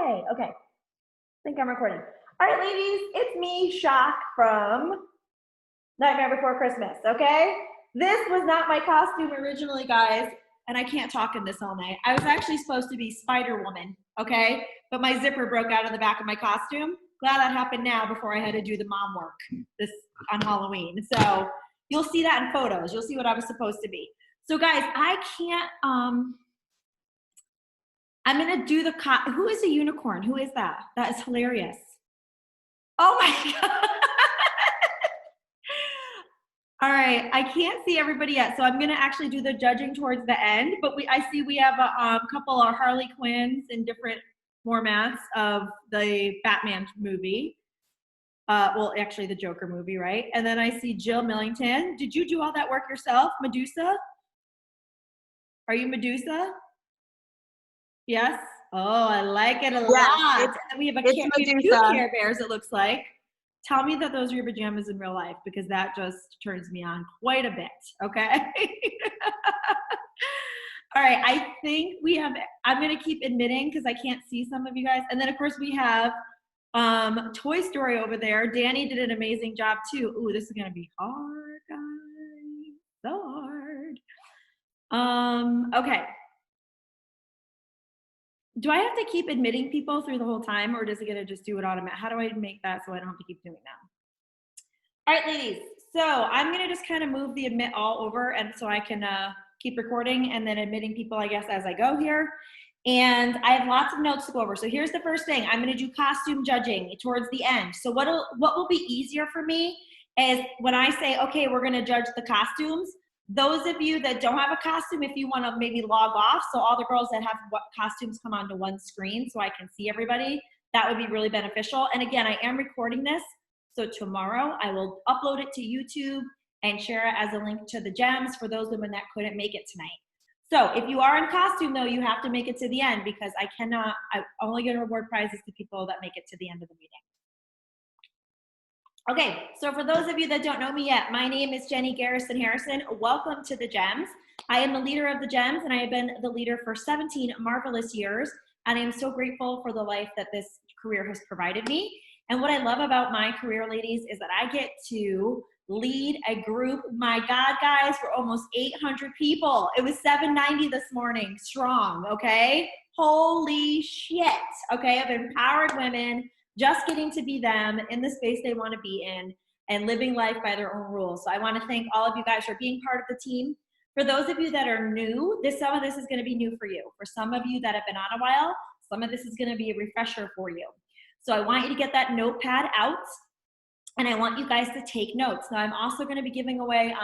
Yay. Okay. I think I'm recording. All right, ladies, it's me, Shock, from Nightmare Before Christmas, okay? This was not my costume originally, guys, and I can't talk in this all night. I was actually supposed to be Spider-Woman, okay? But my zipper broke out of the back of my costume. Glad that happened now before I had to do the mom work this on Halloween. So you'll see that in photos. You'll see what I was supposed to be. So guys, I can't, I'm gonna do the, who is a unicorn? Who is that? That is hilarious. Oh my God. All right, I can't see everybody yet, so I'm gonna actually do the judging towards the end, but I see we have a couple of Harley Quinns in different formats of the Batman movie. Well, actually the Joker movie, right? And then I see Jill Millington. Did you do all that work yourself, Medusa? Are you Medusa? Yes? Oh, I like it a lot. And then we have two Care Bears, it looks like. Tell me that those are your pajamas in real life, because that just turns me on quite a bit, okay? All right, I think we have, I'm gonna keep admitting because I can't see some of you guys. And then of course we have Toy Story over there. Danny did an amazing job too. Ooh, this is gonna be hard, guys, so hard. Okay. Do I have to keep admitting people through the whole time, or does it gonna just do it automatic? How do I make that so I don't have to keep doing that? All right, ladies. So I'm gonna just kind of move the admit all over, and so I can keep recording and then admitting people, I guess, as I go here. And I have lots of notes to go over. So here's the first thing. I'm gonna do costume judging towards the end. So what will be easier for me is when I say, okay, we're gonna judge the costumes. Those of you that don't have a costume, if you want to maybe log off, so all the girls that have costumes come onto one screen so I can see everybody, that would be really beneficial. And again, I am recording this, so tomorrow I will upload it to YouTube and share it as a link to the Jems for those women that couldn't make it tonight. So if you are in costume though, you have to make it to the end, because I'm only going to reward prizes to people that make it to the end of the meeting. Okay, so for those of you that don't know me yet, my name is Jenny Garrison Harrison. Welcome to the Jems. I am the leader of the Jems, and I have been the leader for 17 marvelous years, and I am so grateful for the life that this career has provided me. And what I love about my career, ladies, is that I get to lead a group. My God, guys, we're almost 800 people. It was 790 this morning, strong, okay? Holy shit, okay? I've empowered women, just getting to be them in the space they want to be in and living life by their own rules. So I want to thank all of you guys for being part of the team. For those of you that are new, some of this is going to be new for you. For some of you that have been on a while, some of this is going to be a refresher for you. So I want you to get that notepad out, and I want you guys to take notes. Now I'm also going to be giving away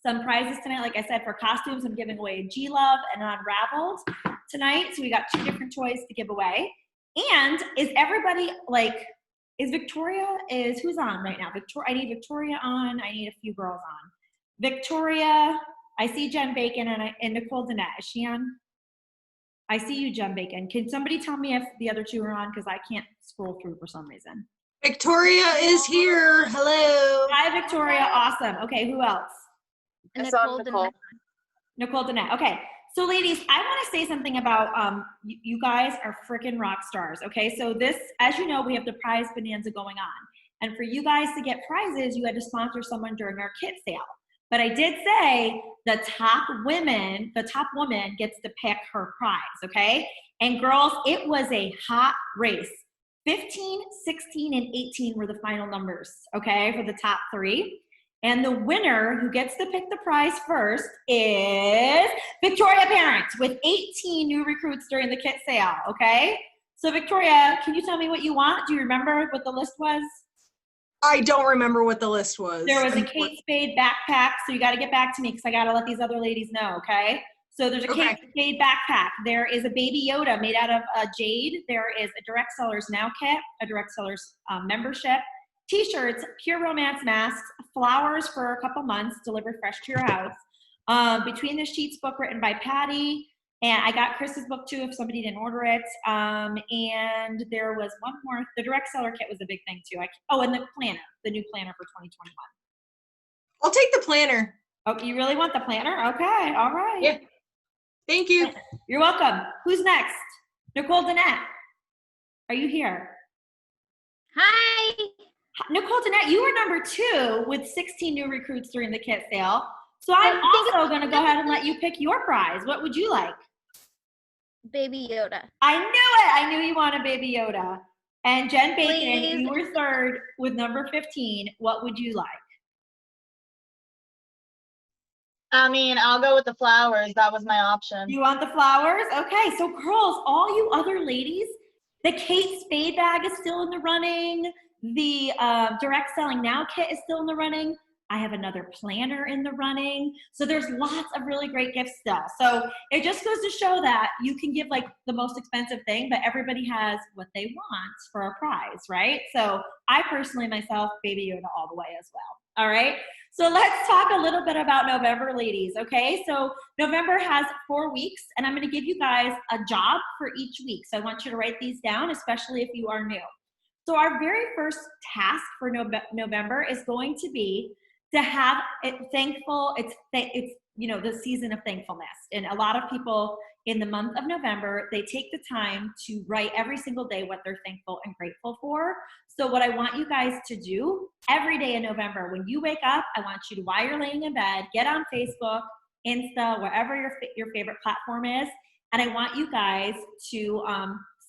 some prizes tonight. Like I said, for costumes, I'm giving away a G-Love and an Unraveled tonight. So we got 2 different toys to give away. And is everybody, like, who's on right now? I need Victoria on. I need a few girls on. Victoria, I see Jen Bacon and Nicole Danette. Is she on? I see you, Jen Bacon. Can somebody tell me if the other 2 are on? Because I can't scroll through for some reason. Victoria is here. Hello. Hi, Victoria. Awesome. Okay, who else? Nicole Danette. Nicole Danette. Okay. So ladies, I want to say something about, you guys are freaking rock stars, okay? So this, as you know, we have the prize bonanza going on. And for you guys to get prizes, you had to sponsor someone during our kit sale. But I did say the top woman gets to pick her prize, okay? And girls, it was a hot race. 15, 16, and 18 were the final numbers, okay, for the top 3. And the winner who gets to pick the prize first is Victoria Parent with 18 new recruits during the kit sale, okay? So Victoria, can you tell me what you want? Do you remember what the list was? I don't remember what the list was. There was a Kate Spade backpack, so you got to get back to me because I got to let these other ladies know, okay? So there's a Kate Spade backpack. There is a Baby Yoda made out of jade. There is a Direct Sellers Now kit, a Direct Sellers membership, T-shirts, Pure Romance masks, flowers for a couple months delivered fresh to your house. Between the Sheets book written by Patty, and I got Chris's book too if somebody didn't order it. And there was one more. The Direct Seller kit was a big thing too. And the planner, the new planner for 2021. I'll take the planner. Oh, you really want the planner? Okay, all right. Yeah. Thank you. You're welcome. Who's next? Nicole Danette. Are you here? Hi. Nicole Danette, you were number 2 with 16 new recruits during the kit sale. So I'm also going to go ahead and let you pick your prize. What would you like? Baby Yoda. I knew it. I knew you wanted Baby Yoda. And Jen Bacon, Please. you were 3rd with number 15. What would you like? I mean, I'll go with the flowers. That was my option. You want the flowers? Okay, so girls, all you other ladies, the Kate Spade bag is still in the running. The Direct Selling Now kit is still in the running. I have another planner in the running. So there's lots of really great gifts still. So it just goes to show that you can give like the most expensive thing, but everybody has what they want for a prize, right? So I personally myself, Baby Yoda all the way as well. All right. So let's talk a little bit about November, ladies. Okay. So November has 4 weeks, and I'm going to give you guys a job for each week. So I want you to write these down, especially if you are new. So our very first task for November is going to be to have it thankful. It's the season of thankfulness, and a lot of people in the month of November, they take the time to write every single day what they're thankful and grateful for. So what I want you guys to do every day in November, when you wake up, I want you to, while you're laying in bed, get on Facebook, Insta, wherever your favorite platform is, and I want you guys to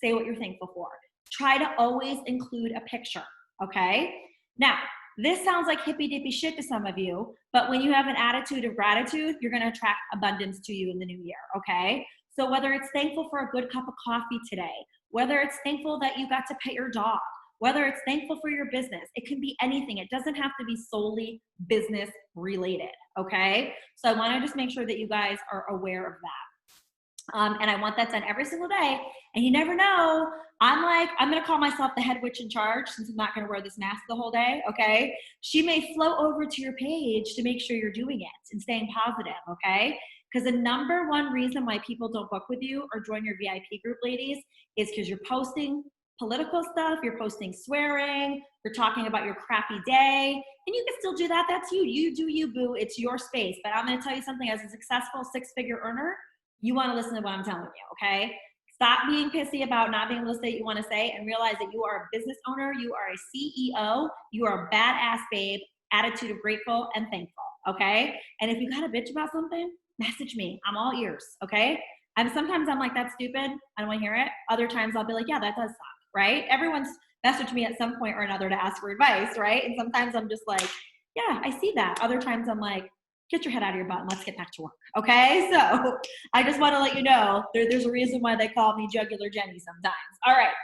say what you're thankful for. Try to always include a picture, okay? Now, this sounds like hippy-dippy shit to some of you, but when you have an attitude of gratitude, you're gonna attract abundance to you in the new year, okay? So whether it's thankful for a good cup of coffee today, whether it's thankful that you got to pet your dog, whether it's thankful for your business, it can be anything. It doesn't have to be solely business related, okay? So I wanna just make sure that you guys are aware of that. And I want that done every single day. And you never know, I'm gonna call myself the head witch in charge since I'm not gonna wear this mask the whole day, okay? She may flow over to your page to make sure you're doing it and staying positive, okay? Because the number one reason why people don't book with you or join your VIP group, ladies, is because you're posting political stuff, you're posting swearing, you're talking about your crappy day, and you can still do that. That's you. You do you, boo. It's your space. But I'm gonna tell you something, as a successful 6-figure earner, you wanna listen to what I'm telling you, okay? Stop being pissy about not being able to say what you wanna say and realize that you are a business owner, you are a CEO, you are a badass babe, attitude of grateful and thankful, okay? And if you got a bitch about something, message me. I'm all ears, okay? And sometimes I'm like, that's stupid. I don't wanna hear it. Other times I'll be like, yeah, that does suck, right? Everyone's messaged me at some point or another to ask for advice, right? And sometimes I'm just like, yeah, I see that. Other times I'm like, get your head out of your butt and let's get back to work, okay? So I just wanna let you know, there's a reason why they call me Jugular Jenny sometimes. All right,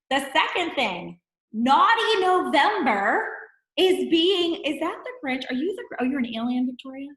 the second thing, Naughty November is that the Grinch? You're an alien, Victoria?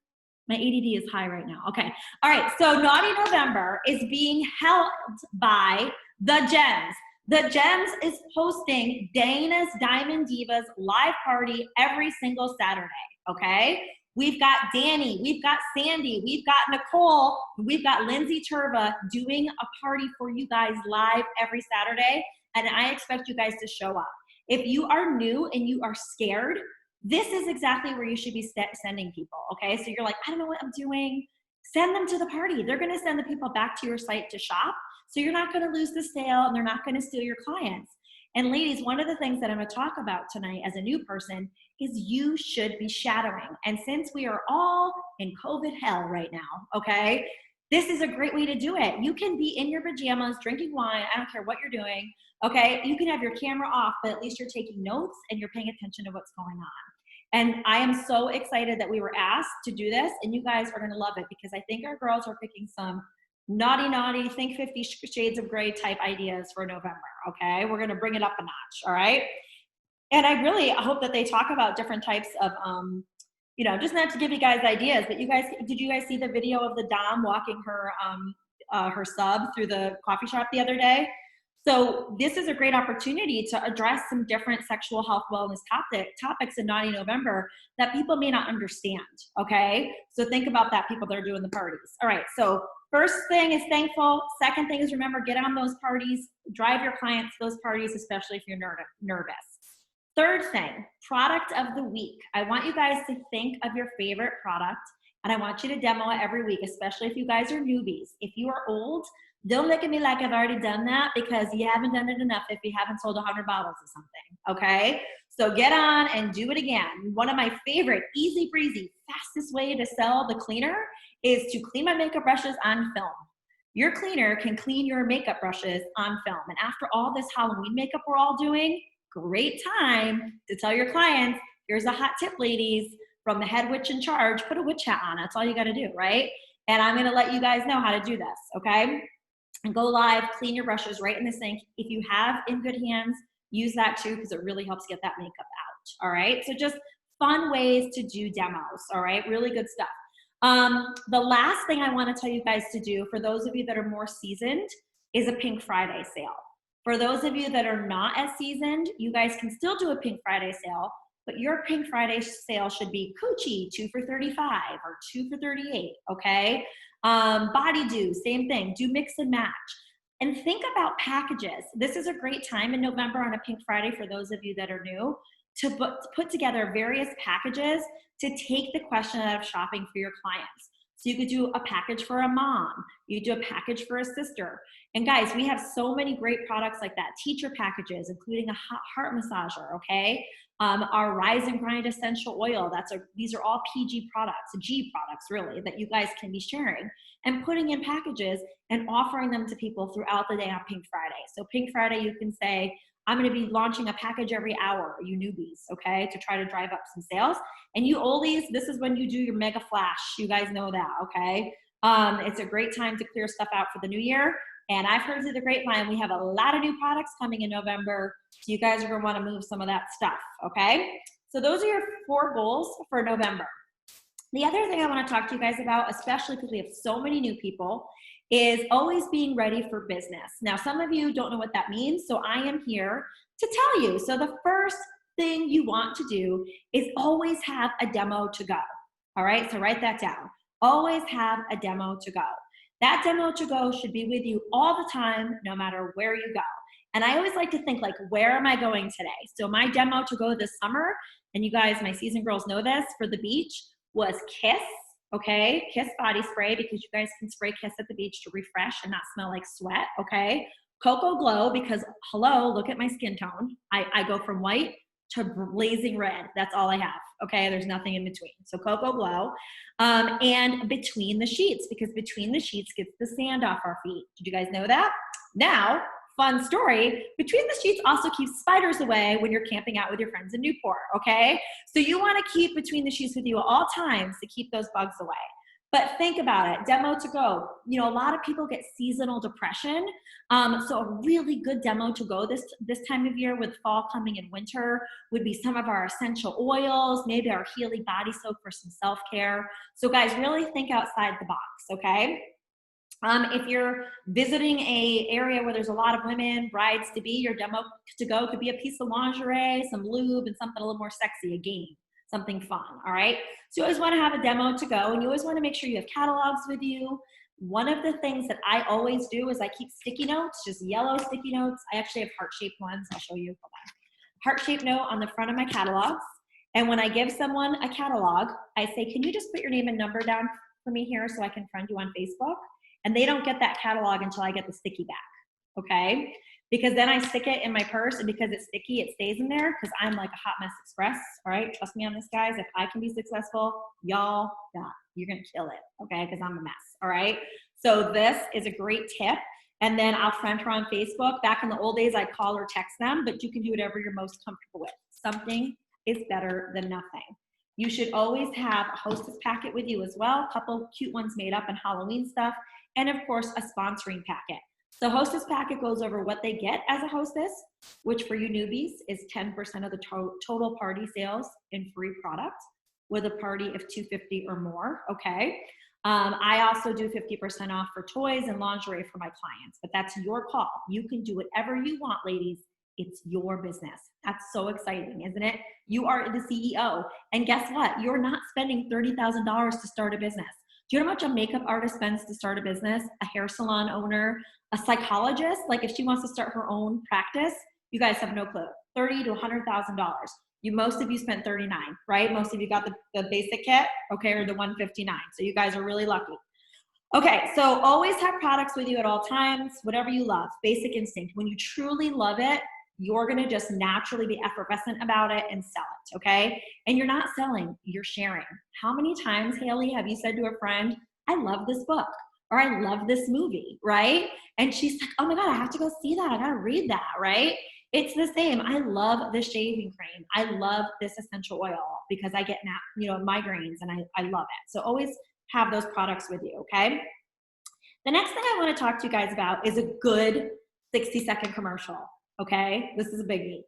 My ADD is high right now. Okay. All right. So Naughty November is being held by the Jems. The Jems is hosting Dana's Diamond Divas live party every single Saturday. Okay. We've got Danny, we've got Sandy, we've got Nicole, we've got Lindsay Turva doing a party for you guys live every Saturday. And I expect you guys to show up. If you are new and you are scared, this is exactly where you should be sending people, okay? So you're like, I don't know what I'm doing. Send them to the party. They're gonna send the people back to your site to shop. So you're not gonna lose the sale and they're not gonna steal your clients. And ladies, one of the things that I'm gonna talk about tonight as a new person is you should be shadowing. And since we are all in COVID hell right now, okay, this is a great way to do it. You can be in your pajamas, drinking wine, I don't care what you're doing, okay? You can have your camera off, but at least you're taking notes and you're paying attention to what's going on. And I am so excited that we were asked to do this, and you guys are gonna love it because I think our girls are picking some naughty, think 50 Shades of Grey type ideas for November, okay? We're gonna bring it up a notch, all right? And I really hope that they talk about different types of, just not to give you guys ideas, but did you guys see the video of the Dom walking her sub through the coffee shop the other day? So this is a great opportunity to address some different sexual health wellness topics in Naughty November that people may not understand, okay? So think about that, people that are doing the parties. All right, so first thing is thankful. Second thing is remember, get on those parties, drive your clients to those parties, especially if you're nervous. Third thing, product of the week. I want you guys to think of your favorite product and I want you to demo it every week, especially if you guys are newbies. If you are old, Don't look at me like I've already done that, because you haven't done it enough if you haven't sold 100 bottles of something, okay? So get on and do it again. One of my favorite easy breezy, fastest way to sell the cleaner is to clean my makeup brushes on film. Your cleaner can clean your makeup brushes on film. And after all this Halloween makeup we're all doing, great time to tell your clients, here's a hot tip, ladies, from the head witch in charge, put a witch hat on. That's all you gotta do, right? And I'm gonna let you guys know how to do this, okay? And go live, clean your brushes right in the sink. If you have in good hands, use that too, because it really helps get that makeup out, all right? So just fun ways to do demos, all right? Really good stuff. The last thing I wanna tell you guys to do, for those of you that are more seasoned, is a Pink Friday sale. For those of you that are not as seasoned, you guys can still do a Pink Friday sale, but your Pink Friday sale should be Coochie, 2 for $35 or 2 for $38, okay? Body Dew, same thing, do mix and match. And think about packages. This is a great time in November on a Pink Friday for those of you that are new to put together various packages to take the question out of shopping for your clients. So you could do a package for a mom, you could do a package for a sister. And guys, we have so many great products like that. Teacher packages, including a hot heart massager, okay? Our Rise and Grind essential oil, these are all PG products, G products really, that you guys can be sharing and putting in packages and offering them to people throughout the day on Pink Friday. So Pink Friday, you can say, I'm gonna be launching a package every hour, you newbies, okay, to try to drive up some sales. And you oldies, this is when you do your mega flash. You guys know that, okay? It's a great time to clear stuff out for the new year. And I've heard through the grapevine, we have a lot of new products coming in November. So you guys are gonna wanna move some of that stuff, okay? So those are your 4 goals for November. The other thing I wanna talk to you guys about, especially because we have so many new people, is always being ready for business. Now, some of you don't know what that means, so I am here to tell you. So the first thing you want to do is always have a demo to go, all right? So write that down. Always have a demo to go. That demo to go should be with you all the time, no matter where you go. And I always like to think like, where am I going today? So my demo to go this summer, and you guys, my seasoned girls know this, for the beach was Kiss, okay? Kiss body spray, because you guys can spray Kiss at the beach to refresh and not smell like sweat, okay? Cocoa Glow, because hello, look at my skin tone. I go from white to blazing red. That's all I have, okay? There's nothing in between. So Cocoa Glow. And Between the Sheets, because Between the Sheets gets the sand off our feet. Did you guys know that? Now, fun story, Between the Sheets also keeps spiders away when you're camping out with your friends in Newport, okay? So you wanna keep Between the Sheets with you at all times to keep those bugs away. But think about it, demo to go. You know, a lot of people get seasonal depression. So a really good demo to go this time of year, with fall coming in winter, would be some of our essential oils, maybe our Healy body soap for some self-care. So guys, really think outside the box, okay? If you're visiting a area where there's a lot of women, brides to be, your demo to go could be a piece of lingerie, some lube, and something a little more sexy, a game. Something fun, all right? So you always wanna have a demo to go, and you always wanna make sure you have catalogs with you. One of the things that I always do is I keep sticky notes, just yellow sticky notes. I actually have heart-shaped ones, I'll show you, hold on. Heart-shaped note on the front of my catalogs. And when I give someone a catalog, I say, can you just put your name and number down for me here so I can friend you on Facebook? And they don't get that catalog until I get the sticky back, okay? Because then I stick it in my purse, and because it's sticky, it stays in there, because I'm like a hot mess express, all right? Trust me on this, guys. If I can be successful, y'all, yeah, you're gonna kill it, okay? Because I'm a mess, all right? So this is a great tip. And then I'll friend her on Facebook. Back in the old days, I'd call or text them, but you can do whatever you're most comfortable with. Something is better than nothing. You should always have a hostess packet with you as well, a couple cute ones made up in Halloween stuff, and of course, a sponsoring packet. So hostess packet goes over what they get as a hostess, which for you newbies is 10% of the total party sales in free product with a party of 250 or more, okay? I also do 50% off for toys and lingerie for my clients, but that's your call. You can do whatever you want, ladies. It's your business. That's so exciting, isn't it? You are the CEO, and guess what? You're not spending $30,000 to start a business. Do you know how much a makeup artist spends to start a business? A hair salon owner, a psychologist, like if she wants to start her own practice, you guys have no clue. $30,000 to $100,000. Most of you spent 39, right? Most of you got the basic kit, okay, or the 159. So you guys are really lucky. Okay, so always have products with you at all times, whatever you love, basic instinct. When you truly love it, you're gonna just naturally be effervescent about it and sell it, okay? And you're not selling, you're sharing. How many times, Haley, have you said to a friend, I love this book, or I love this movie, right? And she's like, oh my God, I have to go see that, I gotta read that, right? It's the same. I love this shaving cream. I love this essential oil because I get migraines and I love it. So always have those products with you, okay? The next thing I want to talk to you guys about is a good 60-second commercial, okay? This is a biggie.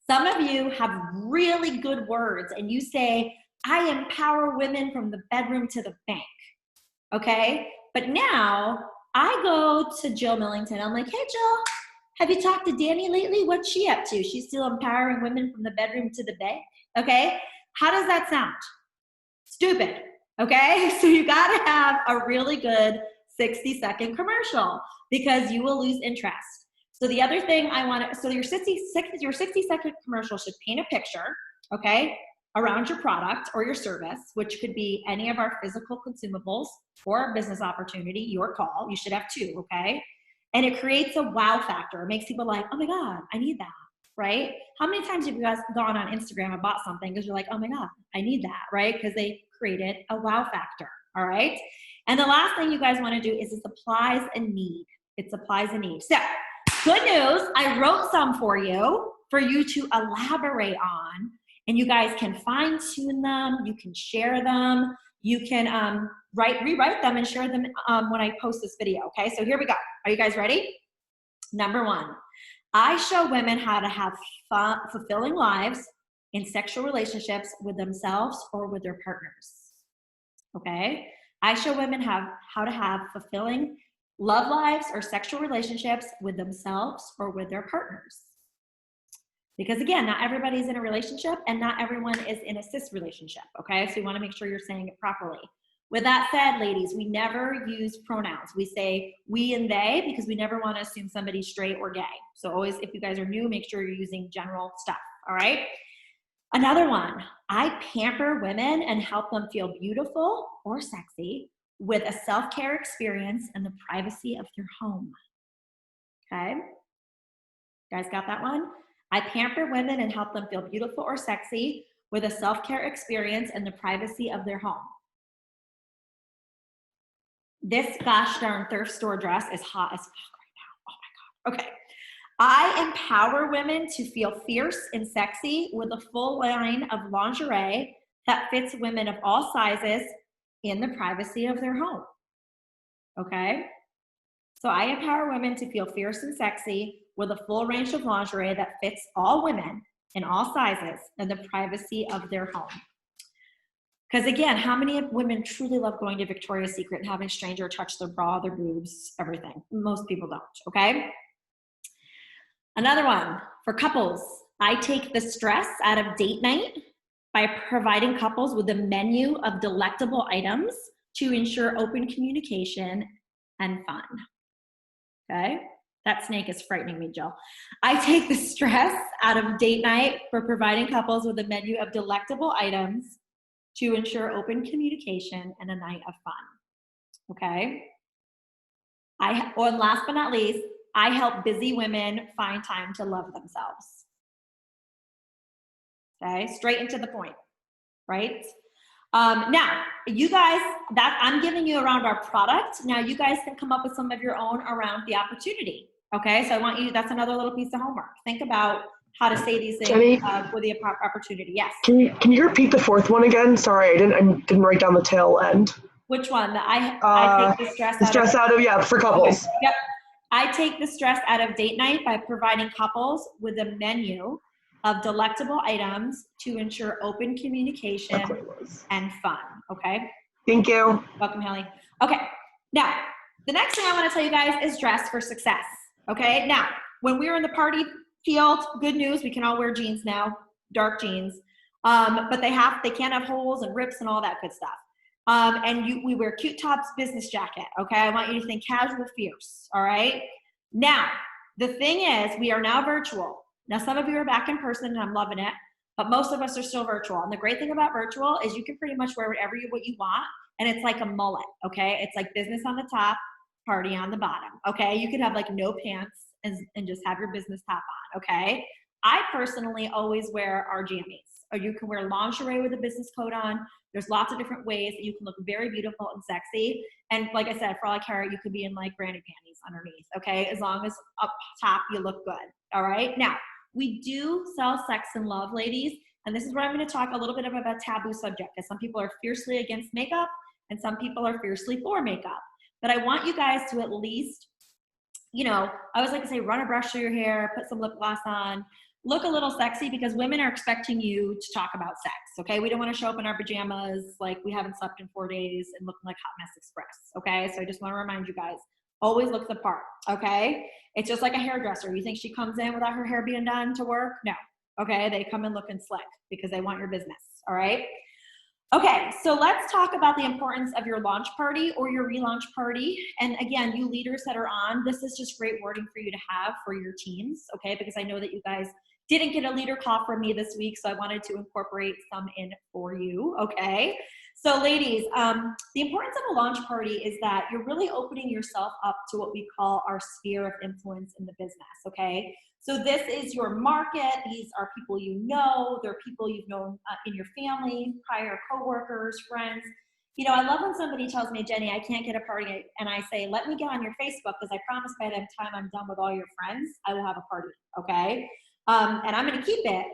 Some of you have really good words and you say, I empower women from the bedroom to the bank, okay? But now I go to Jill Millington. I'm like, hey, Jill, have you talked to Danny lately? What's she up to? She's still empowering women from the bedroom to the bank, okay? How does that sound? Stupid. Okay, so you gotta have a really good 60-second commercial because you will lose interest. So the other thing your 60-second commercial should paint a picture, okay, around your product or your service, which could be any of our physical consumables or a business opportunity, your call. You should have two, okay? And it creates a wow factor. It makes people like, oh my God, I need that, right? How many times have you guys gone on Instagram and bought something because you're like, oh my God, I need that, right? Because they created a wow factor, all right? And the last thing you guys want to do is it supplies a need. It supplies a need. So, good news, I wrote some for you to elaborate on, and you guys can fine tune them, you can share them, you can rewrite them and share them when I post this video, okay? So here we go. Are you guys ready? Number 1, I show women how to have fun, fulfilling lives in sexual relationships with themselves or with their partners, okay? I show women how to have fulfilling love lives or sexual relationships with themselves or with their partners. Because again, not everybody's in a relationship and not everyone is in a cis relationship, okay? So you wanna make sure you're saying it properly. With that said, ladies, we never use pronouns. We say we and they because we never wanna assume somebody's straight or gay. So always, if you guys are new, make sure you're using general stuff, all right? Another one, I pamper women and help them feel beautiful or sexy with a self-care experience in the privacy of their home. Okay? You guys got that one? I pamper women and help them feel beautiful or sexy with a self-care experience in the privacy of their home. This gosh darn thrift store dress is hot as fuck right now. Oh my God. Okay. I empower women to feel fierce and sexy with a full line of lingerie that fits women of all sizes in the privacy of their home. Okay? So I empower women to feel fierce and sexy with a full range of lingerie that fits all women in all sizes in the privacy of their home. Because again, how many women truly love going to Victoria's Secret and having a stranger touch their bra, their boobs, everything? Most people don't, okay? Another one, for couples, I take the stress out of date night by providing couples with a menu of delectable items to ensure open communication and fun. Okay? That snake is frightening me, Jill. I take the stress out of date night for providing couples with a menu of delectable items to ensure open communication and a night of fun. Okay? And last but not least, I help busy women find time to love themselves. Okay, straight into the point, right? Now, you guys, I'm giving you around our product. Now you guys can come up with some of your own around the opportunity. Okay, so I want you, that's another little piece of homework. Think about how to say these things Jenny, with the opportunity. Yes. Can you repeat the fourth one again? Sorry, I didn't write down the tail end. Which one? I take the stress out of, yeah, for couples. Okay. Yep. I take the stress out of date night by providing couples with a menu of delectable items to ensure open communication and fun. Okay. Thank you. Welcome, Haley. Okay. Now, the next thing I want to tell you guys is dress for success. Okay. Now, when we were in the party field, good news, we can all wear jeans now, dark jeans. But they can't have holes and rips and all that good stuff. We wear cute tops, business jacket. Okay. I want you to think casual, fierce. All right. Now, the thing is, we are now virtual. Now, some of you are back in person and I'm loving it, but most of us are still virtual. And the great thing about virtual is you can pretty much wear what you want and it's like a mullet, okay? It's like business on the top, party on the bottom, okay? You could have like no pants and just have your business top on, okay? I personally always wear our jammies, or you can wear lingerie with a business coat on. There's lots of different ways that you can look very beautiful and sexy. And like I said, for all I care, you could be in like granny panties underneath, okay? As long as up top you look good, all right? Now, we do sell sex and love, ladies, and this is where I'm gonna talk a little bit about a taboo subject, because some people are fiercely against makeup and some people are fiercely for makeup. But I want you guys to at least, you know, I always like to say, run a brush through your hair, put some lip gloss on, look a little sexy, because women are expecting you to talk about sex, okay? We don't want to show up in our pajamas like we haven't slept in 4 days and looking like Hot Mess Express, okay? So I just want to remind you guys, always look the part, okay? It's just like a hairdresser. You think she comes in without her hair being done to work? No, okay? They come in looking slick because they want your business, all right? Okay, so let's talk about the importance of your launch party or your relaunch party. And again, you leaders that are on, this is just great wording for you to have for your teams, okay? Because I know that you guys didn't get a leader call from me this week, so I wanted to incorporate some in for you, okay? So ladies, the importance of a launch party is that you're really opening yourself up to what we call our sphere of influence in the business, okay? So this is your market. These are people you know. They're people you've known in your family, prior coworkers, friends. You know, I love when somebody tells me, Jenny, I can't get a party, and I say, let me get on your Facebook, because I promise by the time I'm done with all your friends, I will have a party, okay? And I'm gonna keep it,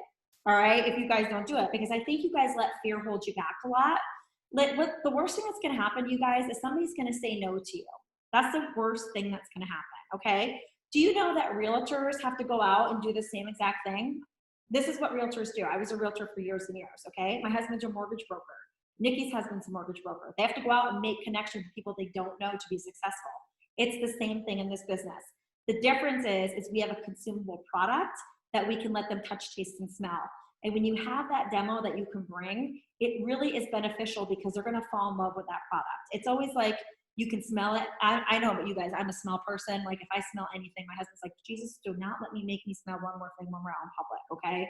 all right, if you guys don't do it, because I think you guys let fear hold you back a lot. The worst thing that's gonna happen, you guys, is somebody's gonna say no to you. That's the worst thing that's gonna happen, okay? Do you know that realtors have to go out and do the same exact thing? This is what realtors do. I was a realtor for years and years, okay? My husband's a mortgage broker. Nikki's husband's a mortgage broker. They have to go out and make connections with people they don't know to be successful. It's the same thing in this business. The difference is we have a consumable product that we can let them touch, taste, and smell. And when you have that demo that you can bring, it really is beneficial, because they're gonna fall in love with that product. It's always like, you can smell it. I know about you guys, I'm a smell person. Like if I smell anything, my husband's like, Jesus, do not let me make me smell one more thing when we're out in public, okay?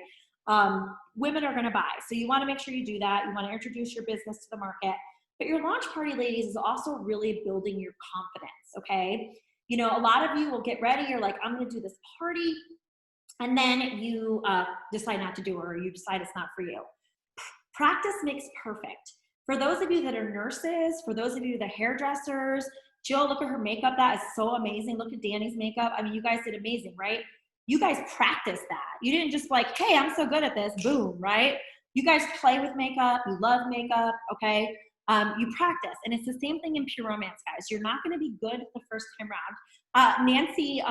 Women are gonna buy. So you wanna make sure you do that. You wanna introduce your business to the market. But your launch party, ladies, is also really building your confidence, okay? You know, a lot of you will get ready, you're like, I'm gonna do this party, and then you decide not to do it, or you decide it's not for you. Practice makes perfect. For those of you that are nurses, for those of you that are hairdressers, Jill, look at her makeup. That is so amazing. Look at Danny's makeup. I mean, you guys did amazing, right? You guys practiced that. You didn't just like, hey, I'm so good at this, boom, right? You guys play with makeup. You love makeup, okay? You practice. And it's the same thing in pure romance, guys. You're not gonna be good the first time around. Nancy,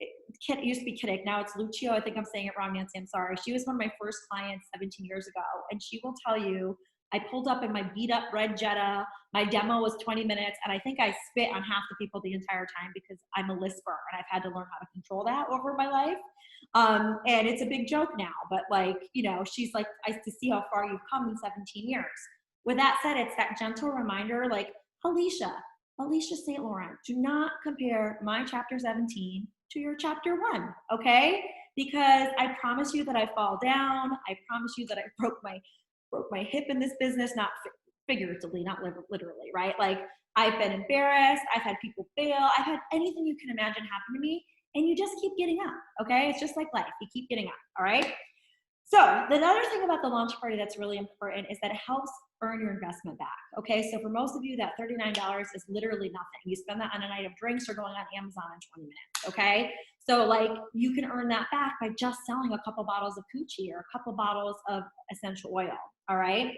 it used to be Kiddick, now it's Lucio. I think I'm saying it wrong, Nancy, I'm sorry. She was one of my first clients 17 years ago, and she will tell you, I pulled up in my beat up red Jetta, my demo was 20 minutes, and I think I spit on half the people the entire time, because I'm a lisper, and I've had to learn how to control that over my life. And it's a big joke now, but like, you know, she's like, I to see how far you've come in 17 years. With that said, it's that gentle reminder, like, Alicia St. Laurent, do not compare my chapter 17 to your chapter 1, okay? Because I promise you that I fall down. I promise you that I broke my hip in this business, not figuratively, not literally, right? Like, I've been embarrassed. I've had people fail. I've had anything you can imagine happen to me, and you just keep getting up, okay? It's just like life. You keep getting up, all right? So the other thing about the launch party that's really important is that it helps earn your investment back, okay? So for most of you, that $39 is literally nothing. You spend that on a night of drinks or going on Amazon in 20 minutes, okay? So like, you can earn that back by just selling a couple bottles of Coochie or a couple bottles of essential oil, all right?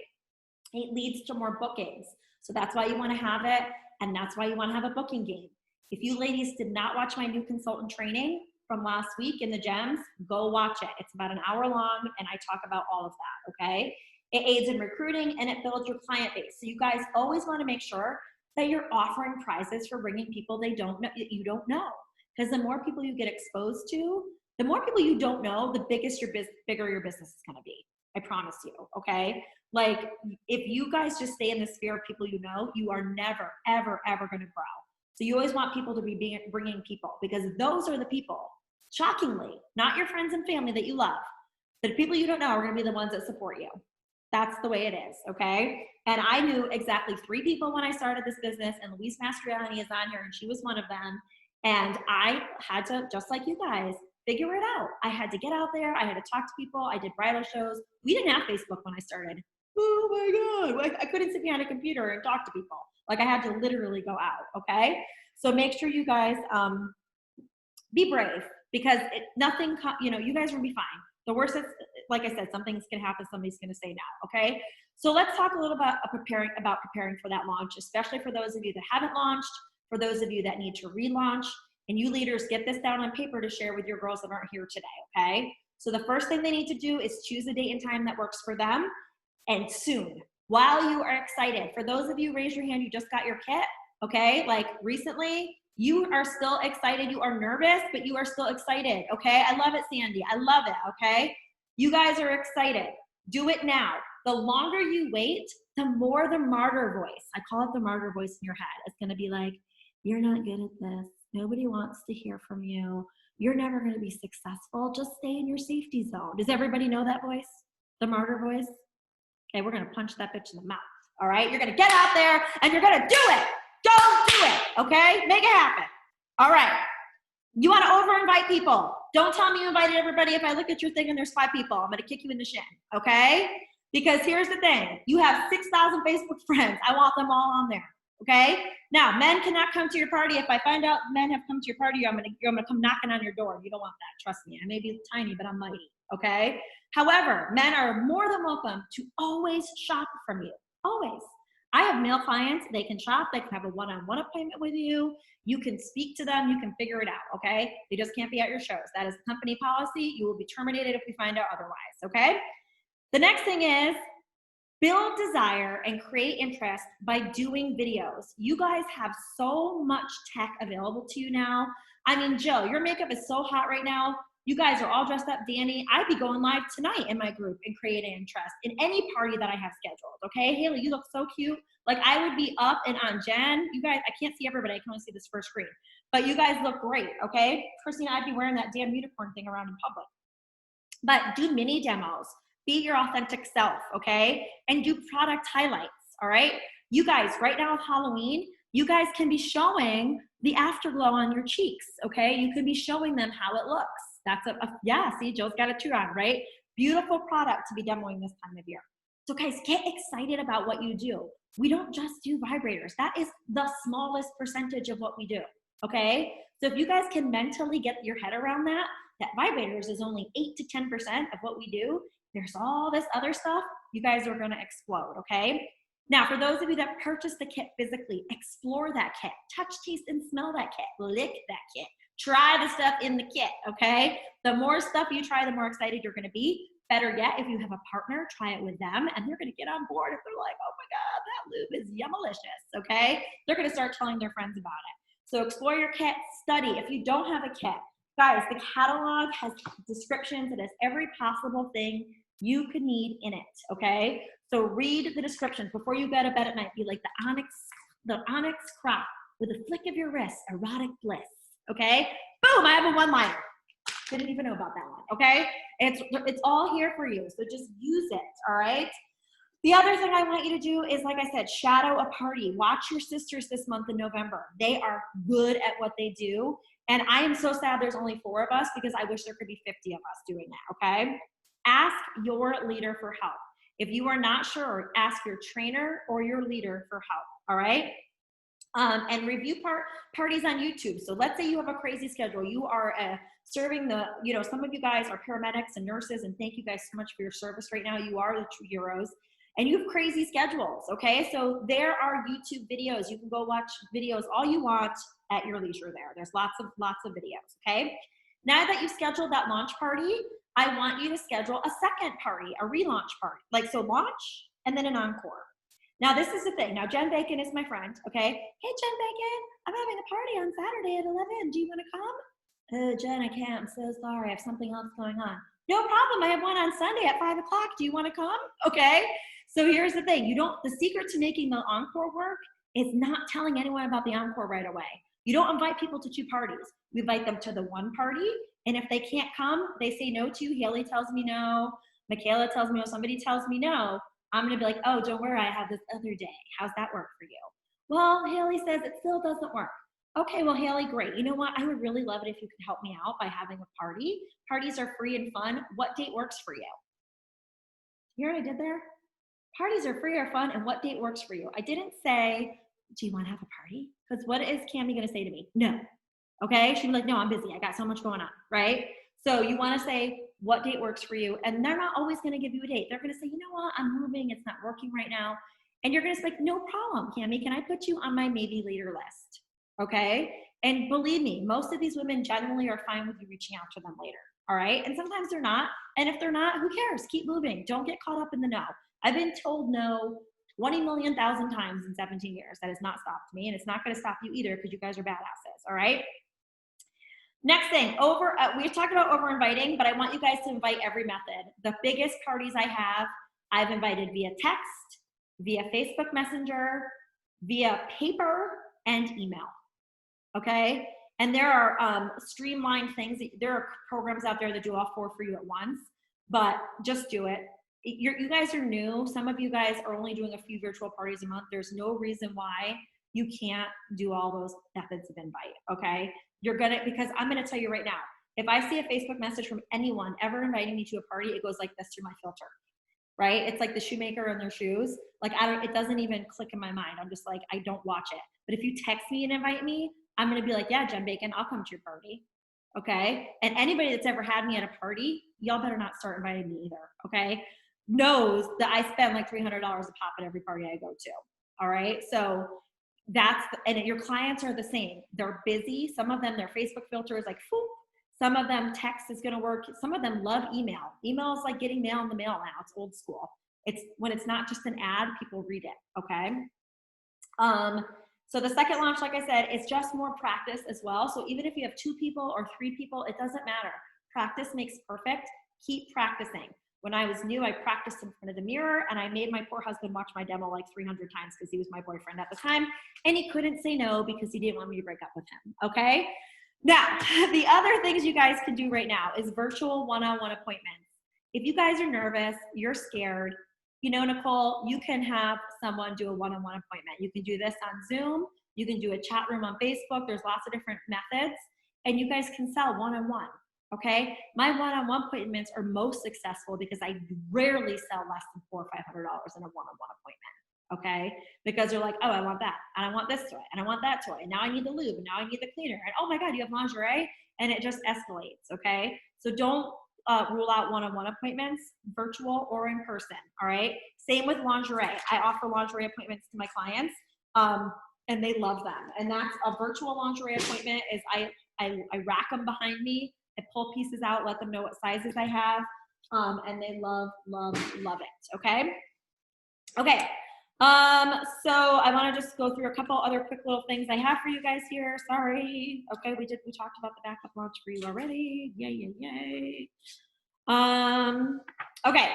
It leads to more bookings. So that's why you wanna have it, and that's why you wanna have a booking game. If you ladies did not watch my new consultant training from last week in the Jems, go watch it. It's about an hour long, and I talk about all of that, okay? It aids in recruiting, and it builds your client base. So you guys always wanna make sure that you're offering prizes for bringing people you don't know. Because the more people you get exposed to, the more people you don't know, the bigger your business is gonna be. I promise you, okay? Like, if you guys just stay in the sphere of people you know, you are never, ever, ever gonna grow. So you always want people to be bringing people, because those are the people, shockingly, not your friends and family that you love, the people you don't know are gonna be the ones that support you. That's the way it is, okay? And I knew exactly 3 people when I started this business, and Louise Mastriani is on here, and she was one of them. And I had to, just like you guys, figure it out. I had to get out there. I had to talk to people. I did bridal shows. We didn't have Facebook when I started. Oh my God. I couldn't sit behind a computer and talk to people. Like I had to literally go out, okay? So make sure you guys be brave, because nothing, you guys are gonna be fine. The worst is, like I said, something's gonna happen, somebody's gonna say no, okay? So let's talk a little about preparing for that launch, especially for those of you that haven't launched, for those of you that need to relaunch, and you leaders, get this down on paper to share with your girls that aren't here today, okay? So the first thing they need to do is choose a date and time that works for them, and soon, while you are excited. For those of you, raise your hand, you just got your kit, okay? Like recently, you are still excited. You are nervous, but you are still excited, okay? I love it, Sandy. I love it, okay? You guys are excited. Do it now. The longer you wait, the more the martyr voice, I call it the martyr voice in your head. It's gonna be like, you're not good at this. Nobody wants to hear from you. You're never gonna be successful. Just stay in your safety zone. Does everybody know that voice? The martyr voice? Okay, we're gonna punch that bitch in the mouth, all right? You're gonna get out there and you're gonna do it. Don't do it, okay? Make it happen. All right. You want to over-invite people. Don't tell me you invited everybody. If I look at your thing and there's 5 people, I'm going to kick you in the shin, okay? Because here's the thing. You have 6,000 Facebook friends. I want them all on there, okay? Now, men cannot come to your party. If I find out men have come to your party, I'm gonna come knocking on your door. You don't want that. Trust me. I may be tiny, but I'm mighty, okay? However, men are more than welcome to always shop from you. Always. I have male clients. They can shop. They can have a one-on-one appointment with you. You can speak to them. You can figure it out, okay? They just can't be at your shows. That is company policy. You will be terminated if we find out otherwise, okay? The next thing is build desire and create interest by doing videos. You guys have so much tech available to you now. I mean, Jill, your makeup is so hot right now. You guys are all dressed up, Danny. I'd be going live tonight in my group and creating interest in any party that I have scheduled, okay? Haley, you look so cute. Like I would be up and on. Jen, you guys, I can't see everybody. I can only see this first screen. But you guys look great, okay? Christina, I'd be wearing that damn unicorn thing around in public. But do mini demos. Be your authentic self, okay? And do product highlights, all right? You guys, right now with Halloween, you guys can be showing the afterglow on your cheeks, okay? You could be showing them how it looks. That's yeah, see, Jill's got a 2 on, right? Beautiful product to be demoing this time of year. So guys, get excited about what you do. We don't just do vibrators. That is the smallest percentage of what we do, okay? So if you guys can mentally get your head around that vibrators is only 8 to 10% of what we do, there's all this other stuff, you guys are gonna explode, okay? Now, for those of you that purchase the kit physically, explore that kit. Touch, taste, and smell that kit. Lick that kit. Try the stuff in the kit, okay? The more stuff you try, the more excited you're gonna be. Better yet, if you have a partner, try it with them, and they're gonna get on board if they're like, oh my God, that lube is yummalicious, okay? They're gonna start telling their friends about it. So explore your kit, study. If you don't have a kit, guys, the catalog has descriptions. It has every possible thing you could need in it, okay? So read the descriptions before you go to bed at night. Be like the onyx crop with a flick of your wrist, erotic bliss, okay? Boom, I have a one-liner. Didn't even know about that one, okay? It's all here for you, so just use it, all right? The other thing I want you to do is, like I said, shadow a party. Watch your sisters this month in November. They are good at what they do, and I am so sad there's only 4 of us because I wish there could be 50 of us doing that, okay? Ask your leader for help. If you are not sure, ask your trainer or your leader for help, all right? And review parties on YouTube. So let's say you have a crazy schedule. You are serving some of you guys are paramedics and nurses, and thank you guys so much for your service right now. You are the true heroes. And you have crazy schedules, okay? So there are YouTube videos. You can go watch videos all you want at your leisure there. There's lots of videos, okay? Now that you've scheduled that launch party, I want you to schedule a second party, a relaunch party. Like, so launch and then an encore. Now, this is the thing. Now, Jen Bacon is my friend, okay? Hey, Jen Bacon, I'm having a party on Saturday at 11. Do you want to come? Oh, Jen, I can't. I'm so sorry. I have something else going on. No problem. I have one on Sunday at 5 o'clock. Do you want to come? Okay? So here's the thing. The secret to making the encore work is not telling anyone about the encore right away. You don't invite people to 2 parties. You invite them to the one party, and if they can't come, they say no to you. Haley tells me no. Michaela tells me no. Somebody tells me no. I'm going to be like, oh, don't worry, I have this other day. How's that work for you? Well, Haley says it still doesn't work. Okay, well, Haley, great. You know what? I would really love it if you could help me out by having a party. Parties are free and fun. What date works for you? You hear what I did there? Parties are free or fun, and what date works for you? I didn't say, do you want to have a party? Because what is Cammie going to say to me? No. Okay, she'd be like, no, I'm busy. I got so much going on, right? So you want to say what date works for you, and they're not always going to give you a date. They're going to say, you know what, I'm moving. It's not working right now. And you're going to say, like, no problem, Cammie. Can I put you on my maybe later list? Okay? And believe me, most of these women generally are fine with you reaching out to them later, all right? And sometimes they're not. And if they're not, who cares? Keep moving. Don't get caught up in the no. I've been told no 20 million thousand times in 17 years. That has not stopped me, and it's not going to stop you either because you guys are badasses, all right? Next thing, we've talked about over inviting, but I want you guys to invite every method. The biggest parties I have, I've invited via text, via Facebook Messenger, via paper, and email, okay? And there are streamlined things. There are programs out there that do all four for you at once, but just do it. You guys are new. Some of you guys are only doing a few virtual parties a month. There's no reason why you can't do all those methods of invite, okay? Because I'm gonna tell you right now, if I see a Facebook message from anyone ever inviting me to a party, it goes like this through my filter, right? It's like the shoemaker in their shoes. Like, it doesn't even click in my mind. I'm just like, I don't watch it. But if you text me and invite me, I'm gonna be like, yeah, Jen Bacon, I'll come to your party, okay? And anybody that's ever had me at a party, y'all better not start inviting me either, okay? Knows that I spend like $300 a pop at every party I go to, all right? So and your clients are the same. They're busy. Some of them, their Facebook filter is like, phew. Some of them text is gonna work. Some of them love email. Email is like getting mail in the mail now. It's old school. When it's not just an ad, people read it, okay? So the second launch, like I said, is just more practice as well. So even if you have 2 people or 3 people, it doesn't matter. Practice makes perfect. Keep practicing. When I was new, I practiced in front of the mirror, and I made my poor husband watch my demo like 300 times because he was my boyfriend at the time, and he couldn't say no because he didn't want me to break up with him, okay? Now, the other things you guys can do right now is virtual one-on-one appointments. If you guys are nervous, you're scared, you know, Nicole, you can have someone do a one-on-one appointment. You can do this on Zoom. You can do a chat room on Facebook. There's lots of different methods, and you guys can sell one-on-one. Okay, my one-on-one appointments are most successful because I rarely sell less than $400 or $500 in a one-on-one appointment. Okay, because they're like, oh, I want that, and I want this toy, and I want that toy, and now I need the lube, and now I need the cleaner, and oh my God, you have lingerie, and it just escalates. Okay, so don't rule out one-on-one appointments, virtual or in person. All right, same with lingerie. I offer lingerie appointments to my clients, and they love them. And that's a virtual lingerie appointment. Is I rack them behind me. I pull pieces out, let them know what sizes I have, and they love, love, love it, okay? Okay, so I wanna just go through a couple other quick little things I have for you guys here, sorry. Okay, we talked about the backup launch for you already, yay, yay, yay. Okay,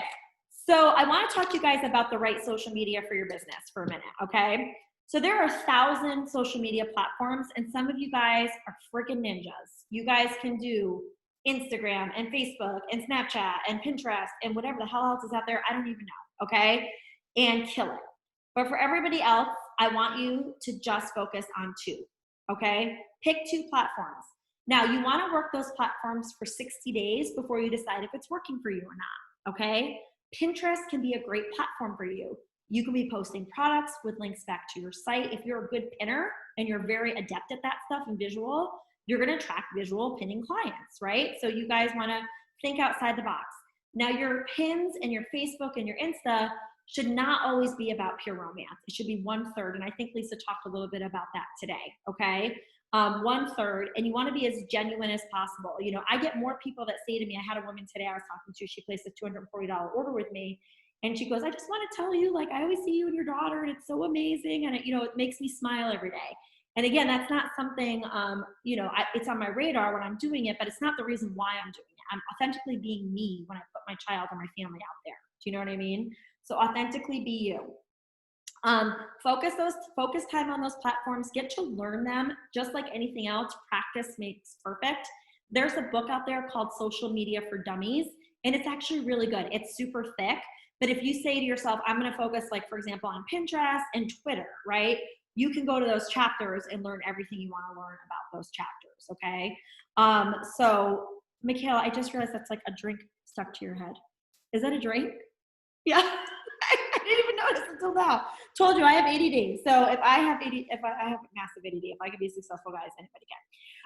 so I wanna talk to you guys about the right social media for your business for a minute, okay? So there are 1,000 social media platforms, and some of you guys are freaking ninjas. You guys can do Instagram and Facebook and Snapchat and Pinterest and whatever the hell else is out there, I don't even know, okay? And kill it. But for everybody else, I want you to just focus on 2, okay? Pick 2 platforms. Now, you wanna work those platforms for 60 days before you decide if it's working for you or not, okay? Pinterest can be a great platform for you. You can be posting products with links back to your site. If you're a good pinner and you're very adept at that stuff and visual, you're gonna attract visual pinning clients, right? So you guys wanna think outside the box. Now your pins and your Facebook and your Insta should not always be about pure romance. It should be 1/3, and I think Lisa talked a little bit about that today, okay? 1/3, and you wanna be as genuine as possible. You know, I get more people that say to me, I had a woman today I was talking to, she placed a $240 order with me, and she goes, I just want to tell you, like, I always see you and your daughter, and it's so amazing, and it makes me smile every day. And again, that's not something, it's on my radar when I'm doing it, but it's not the reason why I'm doing it. I'm authentically being me when I put my child or my family out there. Do you know what I mean? So authentically be you. Focus time on those platforms. Get to learn them. Just like anything else, practice makes perfect. There's a book out there called Social Media for Dummies, and it's actually really good. It's super thick, But if you say to yourself, I'm going to focus, like, for example, on Pinterest and Twitter, right? You can go to those chapters and learn everything you want to learn about those chapters, okay? So, Michaela, I just realized that's like a drink stuck to your head. Is that a drink? Yeah. I didn't even notice until now. Told you I have ADD. So if I have massive ADD, if I can be successful, guys, anybody can.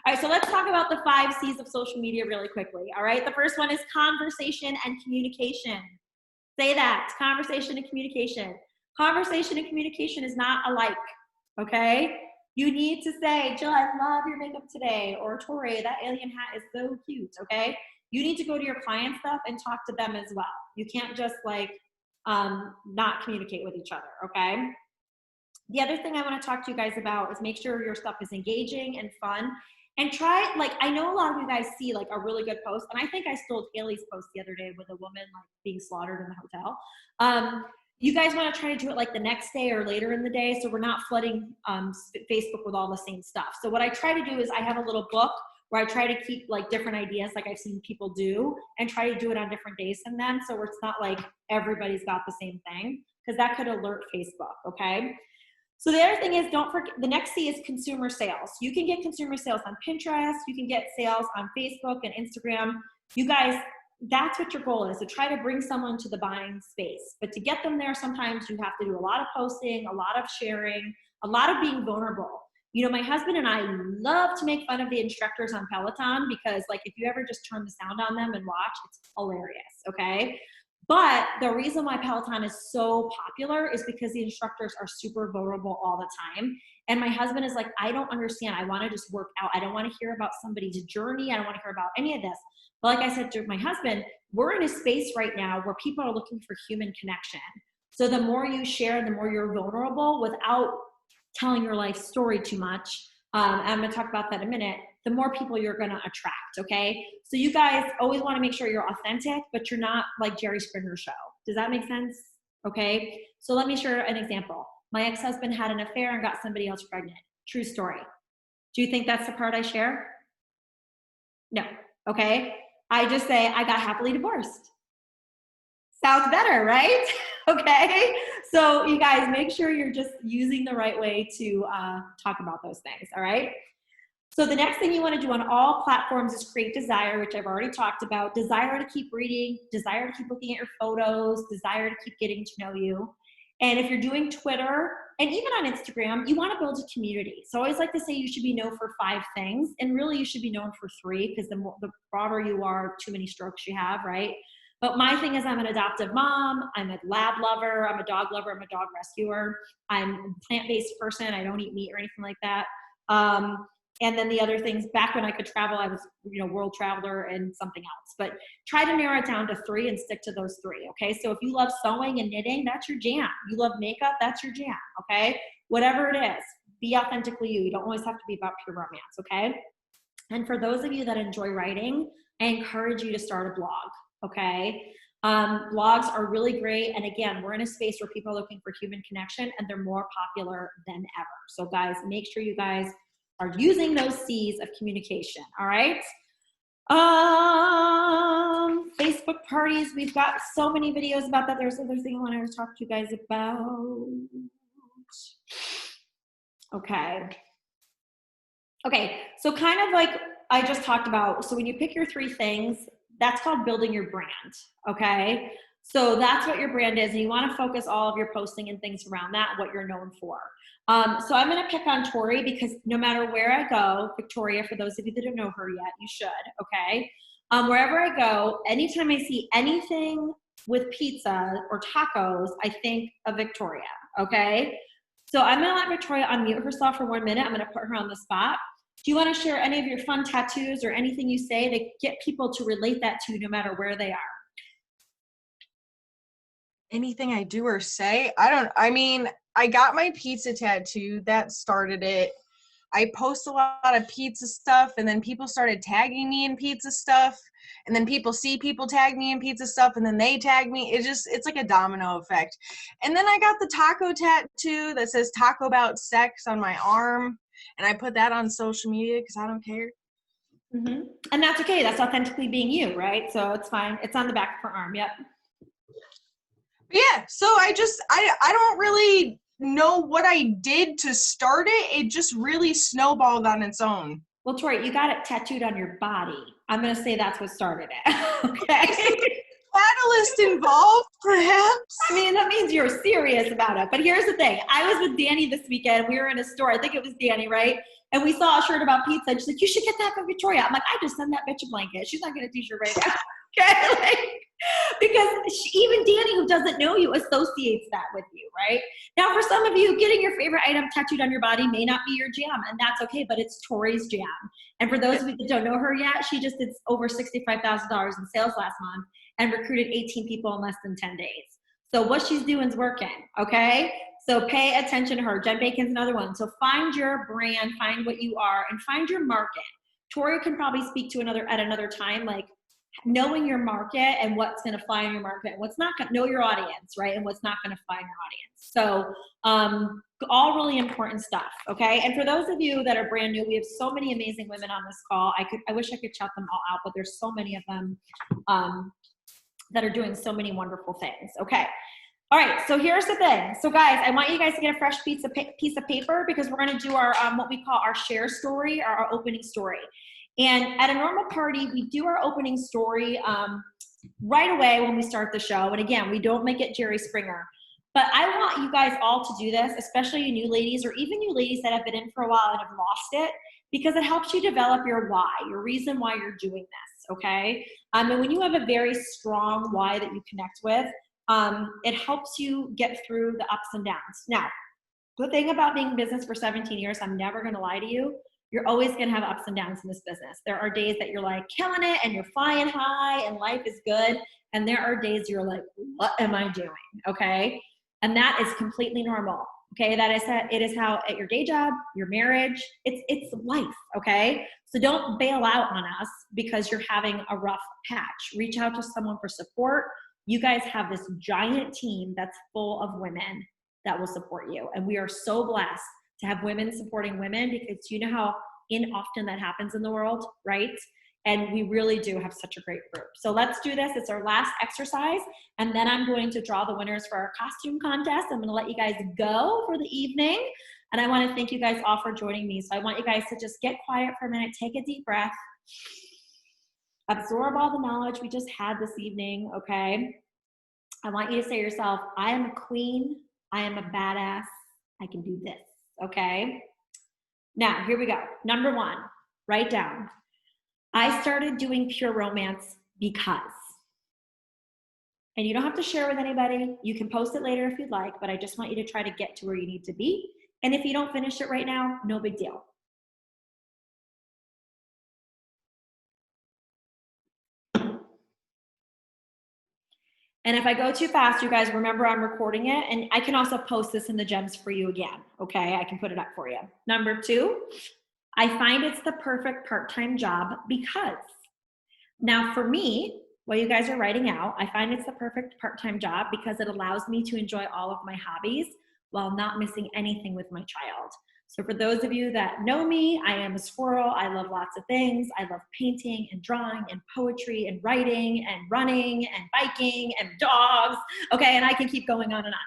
All right, so let's talk about the 5 C's of social media really quickly. All right, the first one is conversation and communication. Say that, conversation and communication. Conversation and communication is not alike, okay? You need to say, Jill, I love your makeup today, or Tori, that alien hat is so cute, okay? You need to go to your client stuff and talk to them as well. You can't just like not communicate with each other, okay? The other thing I want to talk to you guys about is make sure your stuff is engaging and fun. And try, like, I know a lot of you guys see like a really good post, and I think I stole Haley's post the other day with a woman like being slaughtered in the hotel. You guys want to try to do it like the next day or later in the day, so we're not flooding Facebook with all the same stuff. So what I try to do is I have a little book where I try to keep like different ideas like I've seen people do and try to do it on different days than them, so it's not like everybody's got the same thing, because that could alert Facebook, okay? So the other thing is, don't forget, the next C is consumer sales. You can get consumer sales on Pinterest, you can get sales on Facebook and Instagram. You guys, that's what your goal is, to try to bring someone to the buying space. But to get them there, sometimes you have to do a lot of posting, a lot of sharing, a lot of being vulnerable. You know, my husband and I love to make fun of the instructors on Peloton, because like if you ever just turn the sound on them and watch, it's hilarious, okay? But the reason why Peloton is so popular is because the instructors are super vulnerable all the time. And my husband is like, I don't understand. I want to just work out. I don't want to hear about somebody's journey. I don't want to hear about any of this. But like I said to my husband, we're in a space right now where people are looking for human connection. So the more you share, the more you're vulnerable without telling your life story too much. I'm going to talk about that in a minute. The more people you're going to attract, okay? So you guys always want to make sure you're authentic, but you're not like Jerry Springer's show. Does that make sense? Okay? So let me share an example. My ex-husband had an affair and got somebody else pregnant. True story. Do you think that's the part I share? No. Okay? I just say I got happily divorced. Sounds better, right? Okay? So you guys, make sure you're just using the right way to talk about those things, all right? So the next thing you want to do on all platforms is create desire, which I've already talked about. Desire to keep reading, desire to keep looking at your photos, desire to keep getting to know you. And if you're doing Twitter and even on Instagram, you want to build a community. So I always like to say you should be known for 5 things, and really you should be known for 3, because the broader you are, too many strokes you have, right? But my thing is, I'm an adoptive mom, I'm a lab lover, I'm a dog lover, I'm a dog rescuer, I'm a plant-based person, I don't eat meat or anything like that. And then the other things, back when I could travel, I was, world traveler and something else. But try to narrow it down to 3 and stick to those 3, okay? So if you love sewing and knitting, that's your jam. You love makeup, that's your jam, okay? Whatever it is, be authentically you. You don't always have to be about pure romance, okay? And for those of you that enjoy writing, I encourage you to start a blog, okay? Blogs are really great. And again, we're in a space where people are looking for human connection, and they're more popular than ever. So guys, make sure you guys are using those C's of communication, all right? Facebook parties, we've got so many videos about that. There's another thing I wanted to talk to you guys about. Okay, so kind of like I just talked about, so when you pick your 3 things, that's called building your brand, okay? So that's what your brand is, and you want to focus all of your posting and things around that, what you're known for. So I'm going to pick on Tori, because no matter where I go, Victoria, for those of you that don't know her yet, you should, okay? Wherever I go, anytime I see anything with pizza or tacos, I think of Victoria, okay? So I'm going to let Victoria unmute herself for 1 minute. I'm going to put her on the spot. Do you want to share any of your fun tattoos or anything you say to get people to relate that to, no matter where they are? Anything I do or say? I got my pizza tattoo. That started it. I post a lot of pizza stuff, and then people started tagging me in pizza stuff, and then people see people tag me in pizza stuff, and then they tag me. It's like a domino effect. And then I got the taco tattoo that says "Taco About Sex" on my arm, and I put that on social media because I don't care. Mm-hmm. And that's okay. That's authentically being you, right? So it's fine. It's on the back of her arm. Yep. Yeah, so I don't really know what I did to start it. It just really snowballed on its own. Well, Tori, you got it tattooed on your body. I'm going to say that's what started it. Okay. Catalyst involved, perhaps? I mean, that means you're serious about it. But here's the thing. I was with Danny this weekend. We were in a store. I think it was Danny, right? And we saw a shirt about pizza. And she's like, you should get that from Victoria. I'm like, I just send that bitch a blanket. She's not getting a t-shirt right now. Okay? Like, because even Danny, who doesn't know you, associates that with you, right? Now, for some of you, getting your favorite item tattooed on your body may not be your jam, and that's okay, but it's Tori's jam. And for those of you that don't know her yet, she just did over $65,000 in sales last month and recruited 18 people in less than 10 days. So what she's doing is working, okay? So pay attention to her. Jen Bacon's another one. So find your brand, find what you are, and find your market. Tori can probably speak to at another time, like knowing your market and what's going to fly in your market and what's not going to know your audience, right? And what's not going to fly in your audience. So all really important stuff, okay? And for those of you that are brand new, we have so many amazing women on this call. I wish I could shout them all out, but there's so many of them that are doing so many wonderful things, okay? All right, so here's the thing. So guys, I want you guys to get a fresh piece of paper because we're gonna do our, what we call our share story or our opening story. And at a normal party, we do our opening story right away when we start the show. And again, we don't make it Jerry Springer. But I want you guys all to do this, especially you new ladies or even you ladies that have been in for a while and have lost it, because it helps you develop your why, your reason why you're doing this, okay? And when you have a very strong why that you connect with, it helps you get through the ups and downs. Now, the thing about being in business for 17 years, I'm never gonna lie to you, you're always gonna have ups and downs in this business. There are days that you're like killing it and you're flying high and life is good. And there are days you're like, what am I doing, okay? And that is completely normal, okay? It is how at your day job, your marriage, it's life, okay? So don't bail out on us because you're having a rough patch. Reach out to someone for support. You guys have this giant team that's full of women that will support you. And we are so blessed to have women supporting women because you know how often that happens in the world, right? And we really do have such a great group. So let's do this. It's our last exercise. And then I'm going to draw the winners for our costume contest. I'm gonna let you guys go for the evening. And I wanna thank you guys all for joining me. So I want you guys to just get quiet for a minute, take a deep breath, absorb all the knowledge we just had this evening, okay? I want you to say to yourself, I am a queen, I am a badass, I can do this, okay? Now, here we go. Number one, write down. I started doing pure romance because. And you don't have to share with anybody. You can post it later if you'd like, but I just want you to try to get to where you need to be. And if you don't finish it right now, no big deal. And if I go too fast, you guys remember I'm recording it, and I can also post this in the Gems for you again, okay? I can put it up for you. Number two, I find it's the perfect part-time job because. Now for me, while you guys are writing out, I find it's the perfect part-time job because it allows me to enjoy all of my hobbies while not missing anything with my child. So for those of you that know me, I am a squirrel. I love lots of things. I love painting and drawing and poetry and writing and running and biking and dogs. Okay, and I can keep going on and on.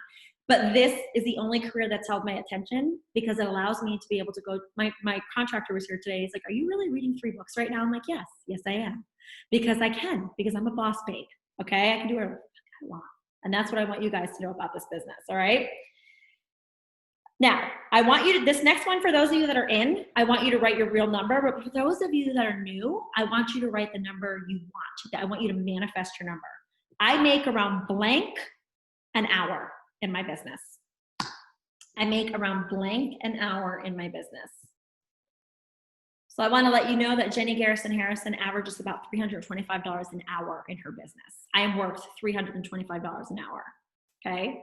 But this is the only career that's held my attention because it allows me to be able to go, my contractor was here today. He's like, are you really reading 3 books right now? I'm like, yes, I am. Because I can, because I'm a boss babe, okay? I can do whatever I want. And that's what I want you guys to know about this business, all right? Now, I want you to, this next one, for those of you that are in, I want you to write your real number, but for those of you that are new, I want you to write the number you want. I want you to manifest your number. I make around blank an hour in my business. I make around blank an hour in my business. So I want to let you know that Jenny Garrison Harrison averages about $325 an hour in her business. I am worth $325 an hour, okay?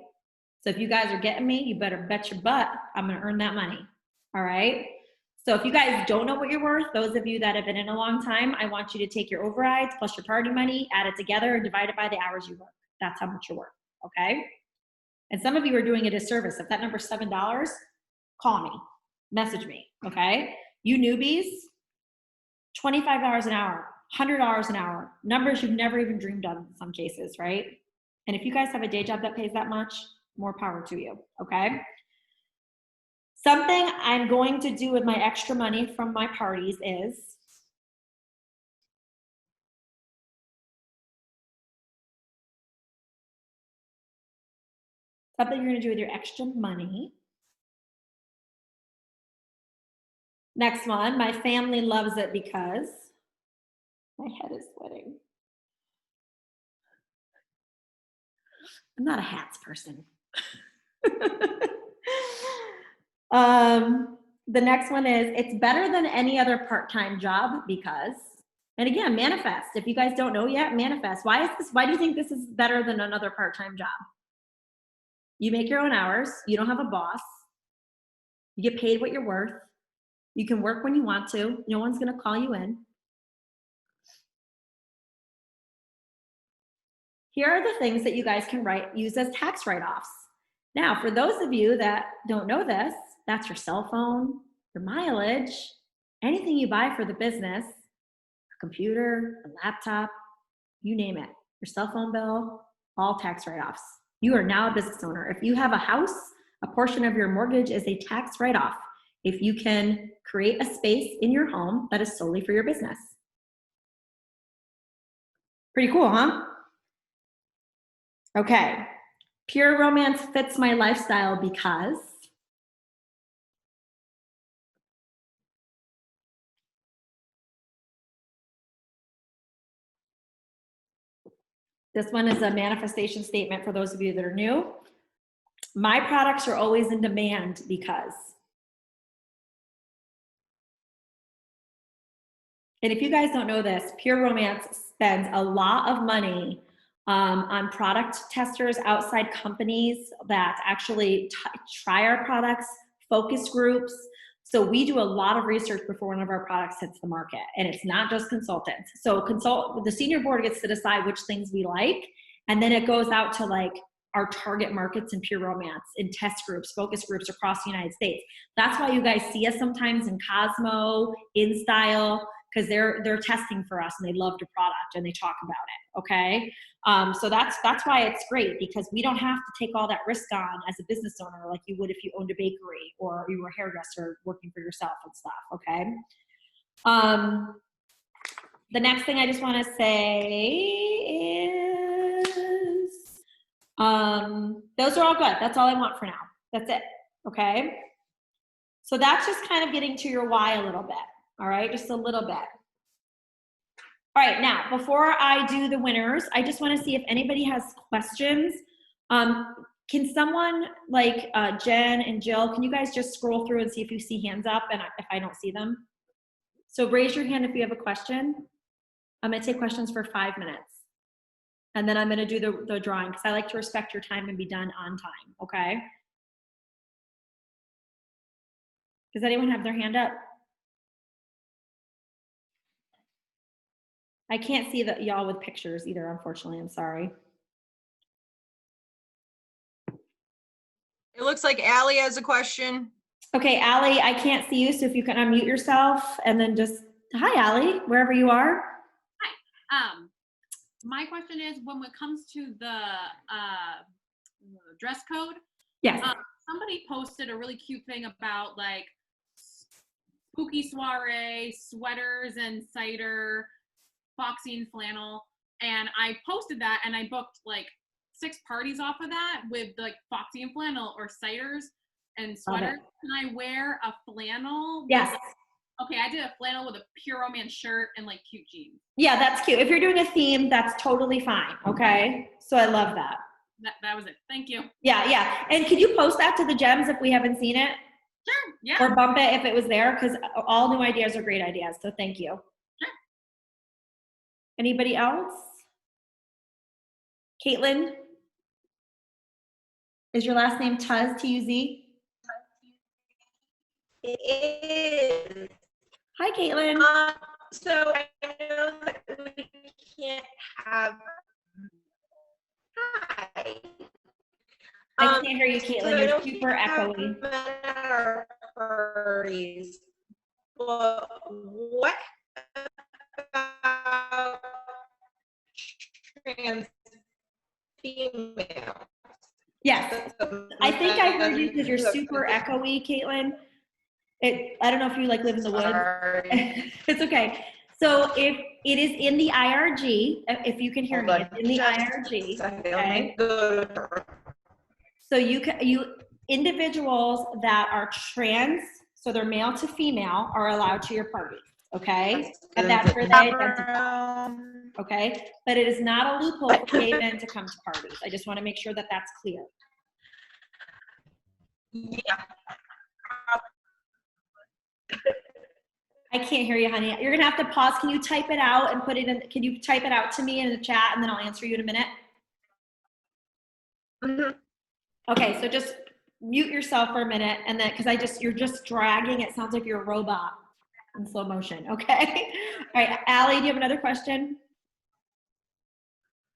So if you guys are getting me, you better bet your butt I'm gonna earn that money, all right? So if you guys don't know what you're worth, those of you that have been in a long time, I want you to take your overrides plus your party money, add it together and divide it by the hours you work. That's how much you're worth, okay? And some of you are doing a disservice. If that number's $7, call me, message me, okay? You newbies, $25 an hour, $100 an hour, numbers you've never even dreamed of in some cases, right? And if you guys have a day job that pays that much, more power to you, okay? Something I'm going to do with my extra money from my parties is something you're gonna do with your extra money. Next one, my family loves it because my head is sweating. I'm not a hats person. The next one is, it's better than any other part-time job because, and again, manifest. If you guys don't know yet, manifest. Why is this? Why do you think this is better than another part-time job? You make your own hours. You don't have a boss. You get paid what you're worth. You can work when you want to. No one's gonna call you in. Here are the things that you guys can use as tax write-offs. Now, for those of you that don't know this, that's your cell phone, your mileage, anything you buy for the business, a computer, a laptop, you name it, your cell phone bill, all tax write-offs. You are now a business owner. If you have a house, a portion of your mortgage is a tax write-off. If you can create a space in your home that is solely for your business. Pretty cool, huh? Okay, pure romance fits my lifestyle because this one is a manifestation statement for those of you that are new. My products are always in demand because. And if you guys don't know this, Pure Romance spends a lot of money on product testers, outside companies that actually try our products, focus groups. So we do a lot of research before one of our products hits the market, and it's not just consultants. So the senior board gets to decide which things we like, and then it goes out to like our target markets in Pure Romance, in test groups, focus groups across the United States. That's why you guys see us sometimes in Cosmo, in Style, because they're testing for us and they love the product and they talk about it, okay? So that's why it's great, because we don't have to take all that risk on as a business owner like you would if you owned a bakery or you were a hairdresser working for yourself and stuff, okay? The next thing I just want to say is, those are all good. That's all I want for now. That's it, okay? So that's just kind of getting to your why a little bit, all right? Just a little bit. All right, now, before I do the winners, I just want to see if anybody has questions. Can someone, like Jen and Jill, can you guys just scroll through and see if you see hands up and if I don't see them? So raise your hand if you have a question. I'm going to take questions for 5 minutes. And then I'm going to do the drawing, because I like to respect your time and be done on time, okay? Does anyone have their hand up? I can't see y'all with pictures either, unfortunately. I'm sorry. It looks like Allie has a question. Okay, Allie, I can't see you, so if you can unmute yourself and then just, hi, Allie, wherever you are. Hi. My question is, when it comes to the dress code, Yes. somebody posted a really cute thing about like spooky soiree, sweaters and cider, foxy and flannel, and I posted that and I booked like 6 parties off of that with like foxy and flannel or ciders and sweaters. Can I wear a flannel? Yes. Okay, I did a flannel with a Pure Romance shirt and like cute jeans. Yeah, that's cute. If you're doing a theme, that's totally fine, okay? So I love that. That was it. Thank you. Yeah. And can you post that to the Gems if we haven't seen it? Sure, yeah. Or bump it if it was there, because all new ideas are great ideas, so thank you. Sure. Anybody else? Caitlin? Is your last name Tuz, T-U-Z? It is. Hi, Caitlin. So I know that we can't have. Hi. I can't hear you, Caitlin. You're super echoey. Our parties. Well, what about female. Yes. I think I heard you because you're super echoey, Caitlin. I don't know if you like live in the woods. Sorry. It's okay. So if it is in the IRG, if you can hear me, it's in the Just IRG. a second, let Okay. me go to her. So you individuals that are trans, so they're male to female, are allowed to your parties. Okay, and that's where they identify. Okay, but it is not a loophole for gay men to come to parties. I just want to make sure that that's clear. Yeah. I can't hear you, honey. You're gonna have to pause. Can you type it out and put it in? Can you type it out to me in the chat, and then I'll answer you in a minute? Mhm. Okay, so just mute yourself for a minute, and then because you're just dragging. It sounds like you're a robot in slow motion. Okay. All right, Allie, do you have another question?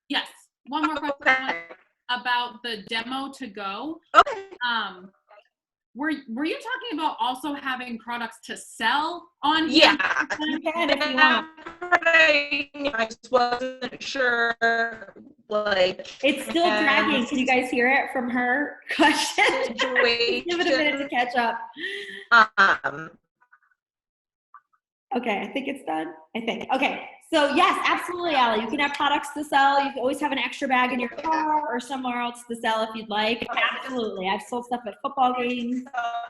Yes. One more question Okay. about the demo to go. Okay. Were you talking about also having products to sell on here? Yeah. You can if you want. I just wasn't sure, like. It's still dragging. Can you guys hear it from her question? Situation. Give it a minute to catch up. Okay, I think it's done. I think. Okay, so yes, absolutely, Allie. You can have products to sell. You can always have an extra bag in your car or somewhere else to sell if you'd like. Absolutely. I've sold stuff at football games,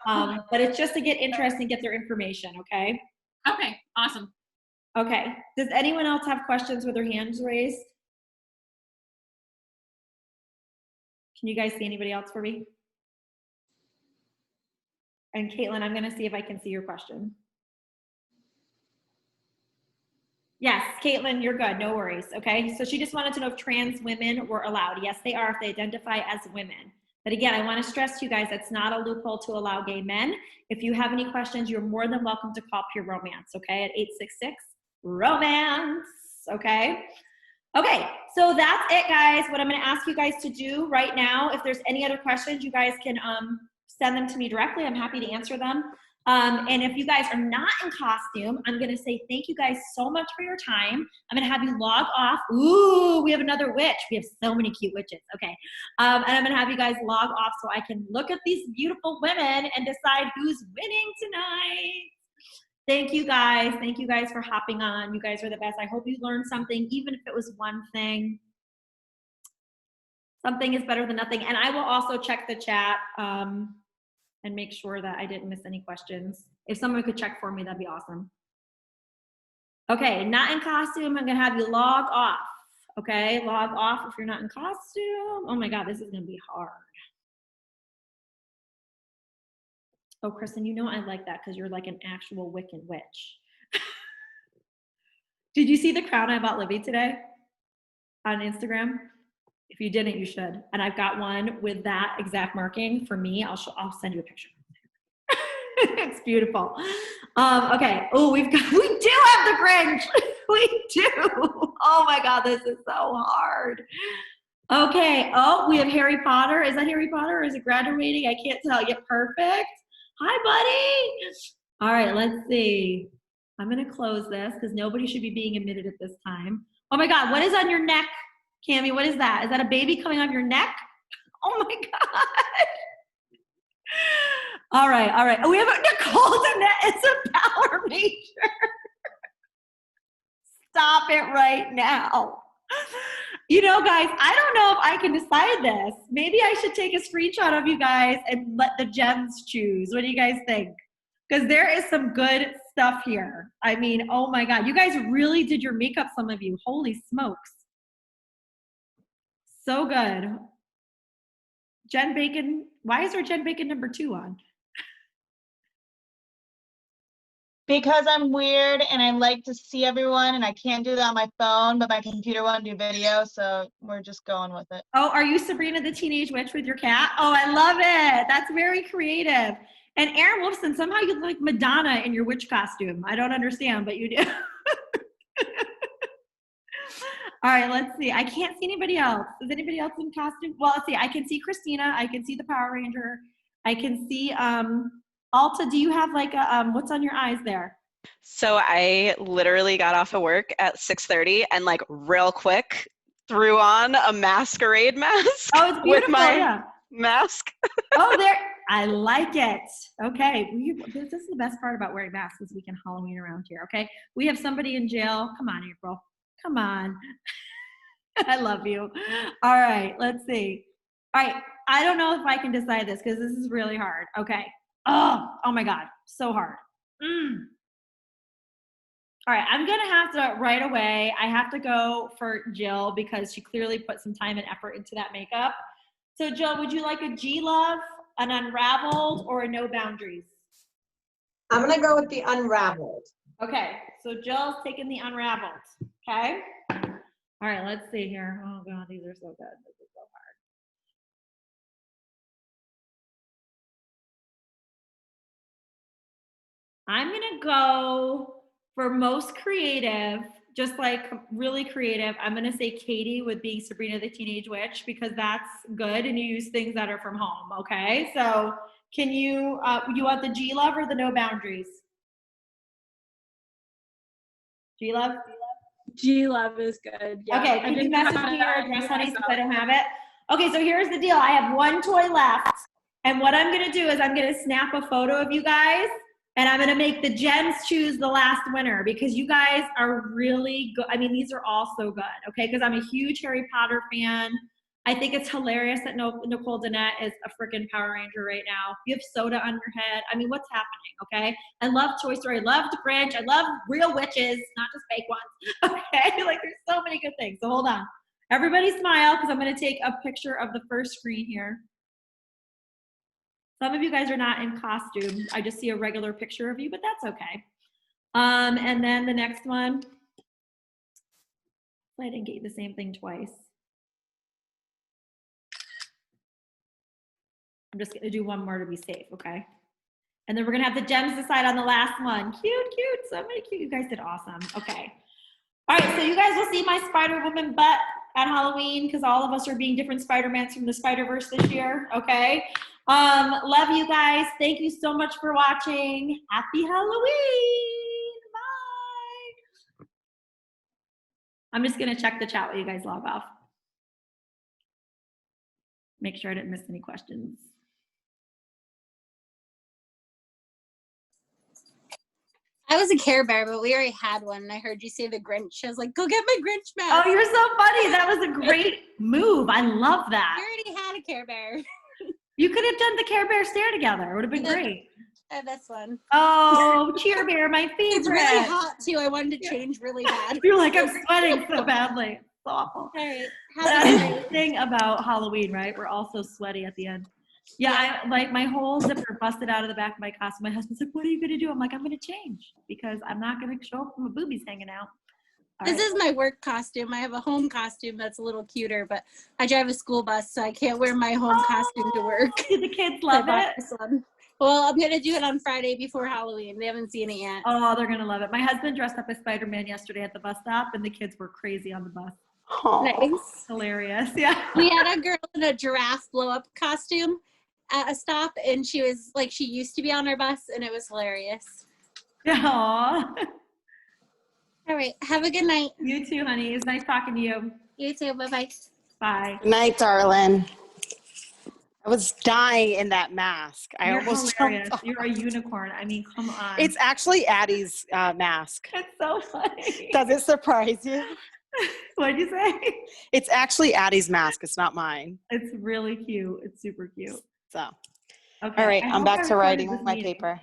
but it's just to get interest and get their information, okay? Okay, awesome. Okay. Does anyone else have questions with their hands raised? Can you guys see anybody else for me? And Caitlin, I'm going to see if I can see your question. Yes, Caitlin, you're good. No worries. Okay. So she just wanted to know if trans women were allowed. Yes, they are if they identify as women. But again, I want to stress to you guys, that's not a loophole to allow gay men. If you have any questions, you're more than welcome to call Pure Romance, okay, at 866-ROMANCE, okay? Okay, so that's it, guys. What I'm going to ask you guys to do right now, if there's any other questions, you guys can send them to me directly. I'm happy to answer them. And if you guys are not in costume, I'm going to say thank you guys so much for your time. I'm going to have you log off. Ooh, we have another witch. We have so many cute witches. Okay. And I'm going to have you guys log off so I can look at these beautiful women and decide who's winning tonight. Thank you guys. Thank you guys for hopping on. You guys are the best. I hope you learned something, even if it was one thing. Something is better than nothing. And I will also check the chat and make sure that I didn't miss any questions. If someone could check for me, that'd be awesome. Okay, not in costume. I'm gonna have you log off. Okay, log off if you're not in costume. Oh my God, this is gonna be hard. Oh, Kristen, you know I like that because you're like an actual Wiccan witch. Did you see the crown I bought Libby today on Instagram? If you didn't, you should. And I've got one with that exact marking for me. I'll send you a picture. It's beautiful. Okay. Oh, we do have the Grinch. We do. Oh my God, this is so hard. Okay. Oh, we have Harry Potter. Is that Harry Potter or is it graduating? I can't tell. Yeah, perfect. Hi, buddy. All right, let's see. I'm going to close this because nobody should be being admitted at this time. Oh my God, what is on your neck, Cammie? What is that? Is that a baby coming off your neck? Oh my God. All right, all right. Oh, we have Nicole Danette. It's a Power Ranger. Stop it right now. You know, guys, I don't know if I can decide this. Maybe I should take a screenshot of you guys and let the Jems choose. What do you guys think? Because there is some good stuff here. I mean, oh my God. You guys really did your makeup, some of you. Holy smokes. So good. Jen Bacon. Why is there Jen Bacon #2 on? Because I'm weird and I like to see everyone and I can't do that on my phone, but my computer won't do video, so we're just going with it. Oh, are you Sabrina the Teenage Witch with your cat? Oh, I love it. That's very creative. And Aaron Wolfson, somehow you look like Madonna in your witch costume. I don't understand, but you do. All right, let's see. I can't see anybody else. Is anybody else in costume? Well, let's see. I can see Christina. I can see the Power Ranger. I can see Alta. Do you have like a what's on your eyes there? So I literally got off of work at 6:30 and like real quick threw on a masquerade mask Oh, it's beautiful. with my Yeah. mask. Oh, there. I like it. Okay. This is the best part about wearing masks is we can Halloween around here. Okay. We have somebody in jail. Come on, April. Come on. I love you. All right. Let's see. All right. I don't know if I can decide this because this is really hard. Okay. Oh my God. So hard. All right. I'm going to have to right away. I have to go for Jill because she clearly put some time and effort into that makeup. So Jill, would you like a G Love, an Unraveled, or a No Boundaries? I'm gonna go with the Unraveled. Okay, so Jill's taking the Unraveled. Okay. All right, let's see here. Oh God, these are so good. This is so hard. I'm gonna go for most creative, just like really creative. I'm gonna say Katie with being Sabrina the Teenage Witch because that's good, and you use things that are from home. Okay, so can you want the G Love or the No Boundaries? G Love. G Love is good. Yeah. Okay, can you message me your address, honey, since I don't have it? Okay, so here's the deal. I have one toy left, and what I'm gonna do is I'm gonna snap a photo of you guys, and I'm gonna make the Gems choose the last winner because you guys are really good. I mean, these are all so good, okay? Because I'm a huge Harry Potter fan. I think it's hilarious that Nicole Danette is a freaking Power Ranger right now. You have soda on your head. I mean, what's happening, okay? I love Toy Story. I love The Grinch. I love real witches, not just fake ones, okay? Like, there's so many good things. So hold on. Everybody smile because I'm going to take a picture of the first screen here. Some of you guys are not in costume. I just see a regular picture of you, but that's okay. And then the next one. I didn't get you the same thing twice. I'm just gonna do one more to be safe, okay? And then we're gonna have the Gems decide on the last one. Cute, cute, so many cute. You guys did awesome. Okay. All right, so you guys will see my Spider-Woman butt at Halloween because all of us are being different Spider-Mans from the Spider-Verse this year, okay? Love you guys. Thank you so much for watching. Happy Halloween. Bye. I'm just gonna check the chat while you guys log off. Make sure I didn't miss any questions. I was a Care Bear, but we already had one. And I heard you say the Grinch. I was like, go get my Grinch mask. Oh, you're so funny. That was a great move. I love that. You already had a Care Bear. You could have done the Care Bear stare together. It would have been great. This one. Oh, Cheer Bear, my favorite. It's really hot, too. I wanted to change really bad. You're like, I'm sweating so badly. It's awful. All right. That's the thing about Halloween, right? We're all so sweaty at the end. Yeah, like my whole zipper busted out of the back of my costume. My husband's like, what are you going to do? I'm like, I'm going to change because I'm not going to show up with my boobies hanging out. This is my work costume. I have a home costume that's a little cuter, but I drive a school bus, so I can't wear my home costume to work. The kids love it. This one. Well, I'm going to do it on Friday before Halloween. They haven't seen it yet. Oh, they're going to love it. My husband dressed up as Spider-Man yesterday at the bus stop, and the kids were crazy on the bus. Nice. Hilarious, yeah. We had a girl in a giraffe blow-up costume at a stop, and she was like, she used to be on our bus, and it was hilarious. Aww. All right. Have a good night. You too, honey. It was nice talking to you. You too. Bye-bye. Bye. Good night, darling. I was dying in that mask. You're almost hilarious. jumped off. You're a unicorn. I mean, come on. It's actually Addie's mask. It's so funny. Does it surprise you? What'd you say? It's actually Addie's mask. It's not mine. It's really cute. It's super cute. So, Okay. all right. I I'm hope back I to recorded writing this my meeting. paper.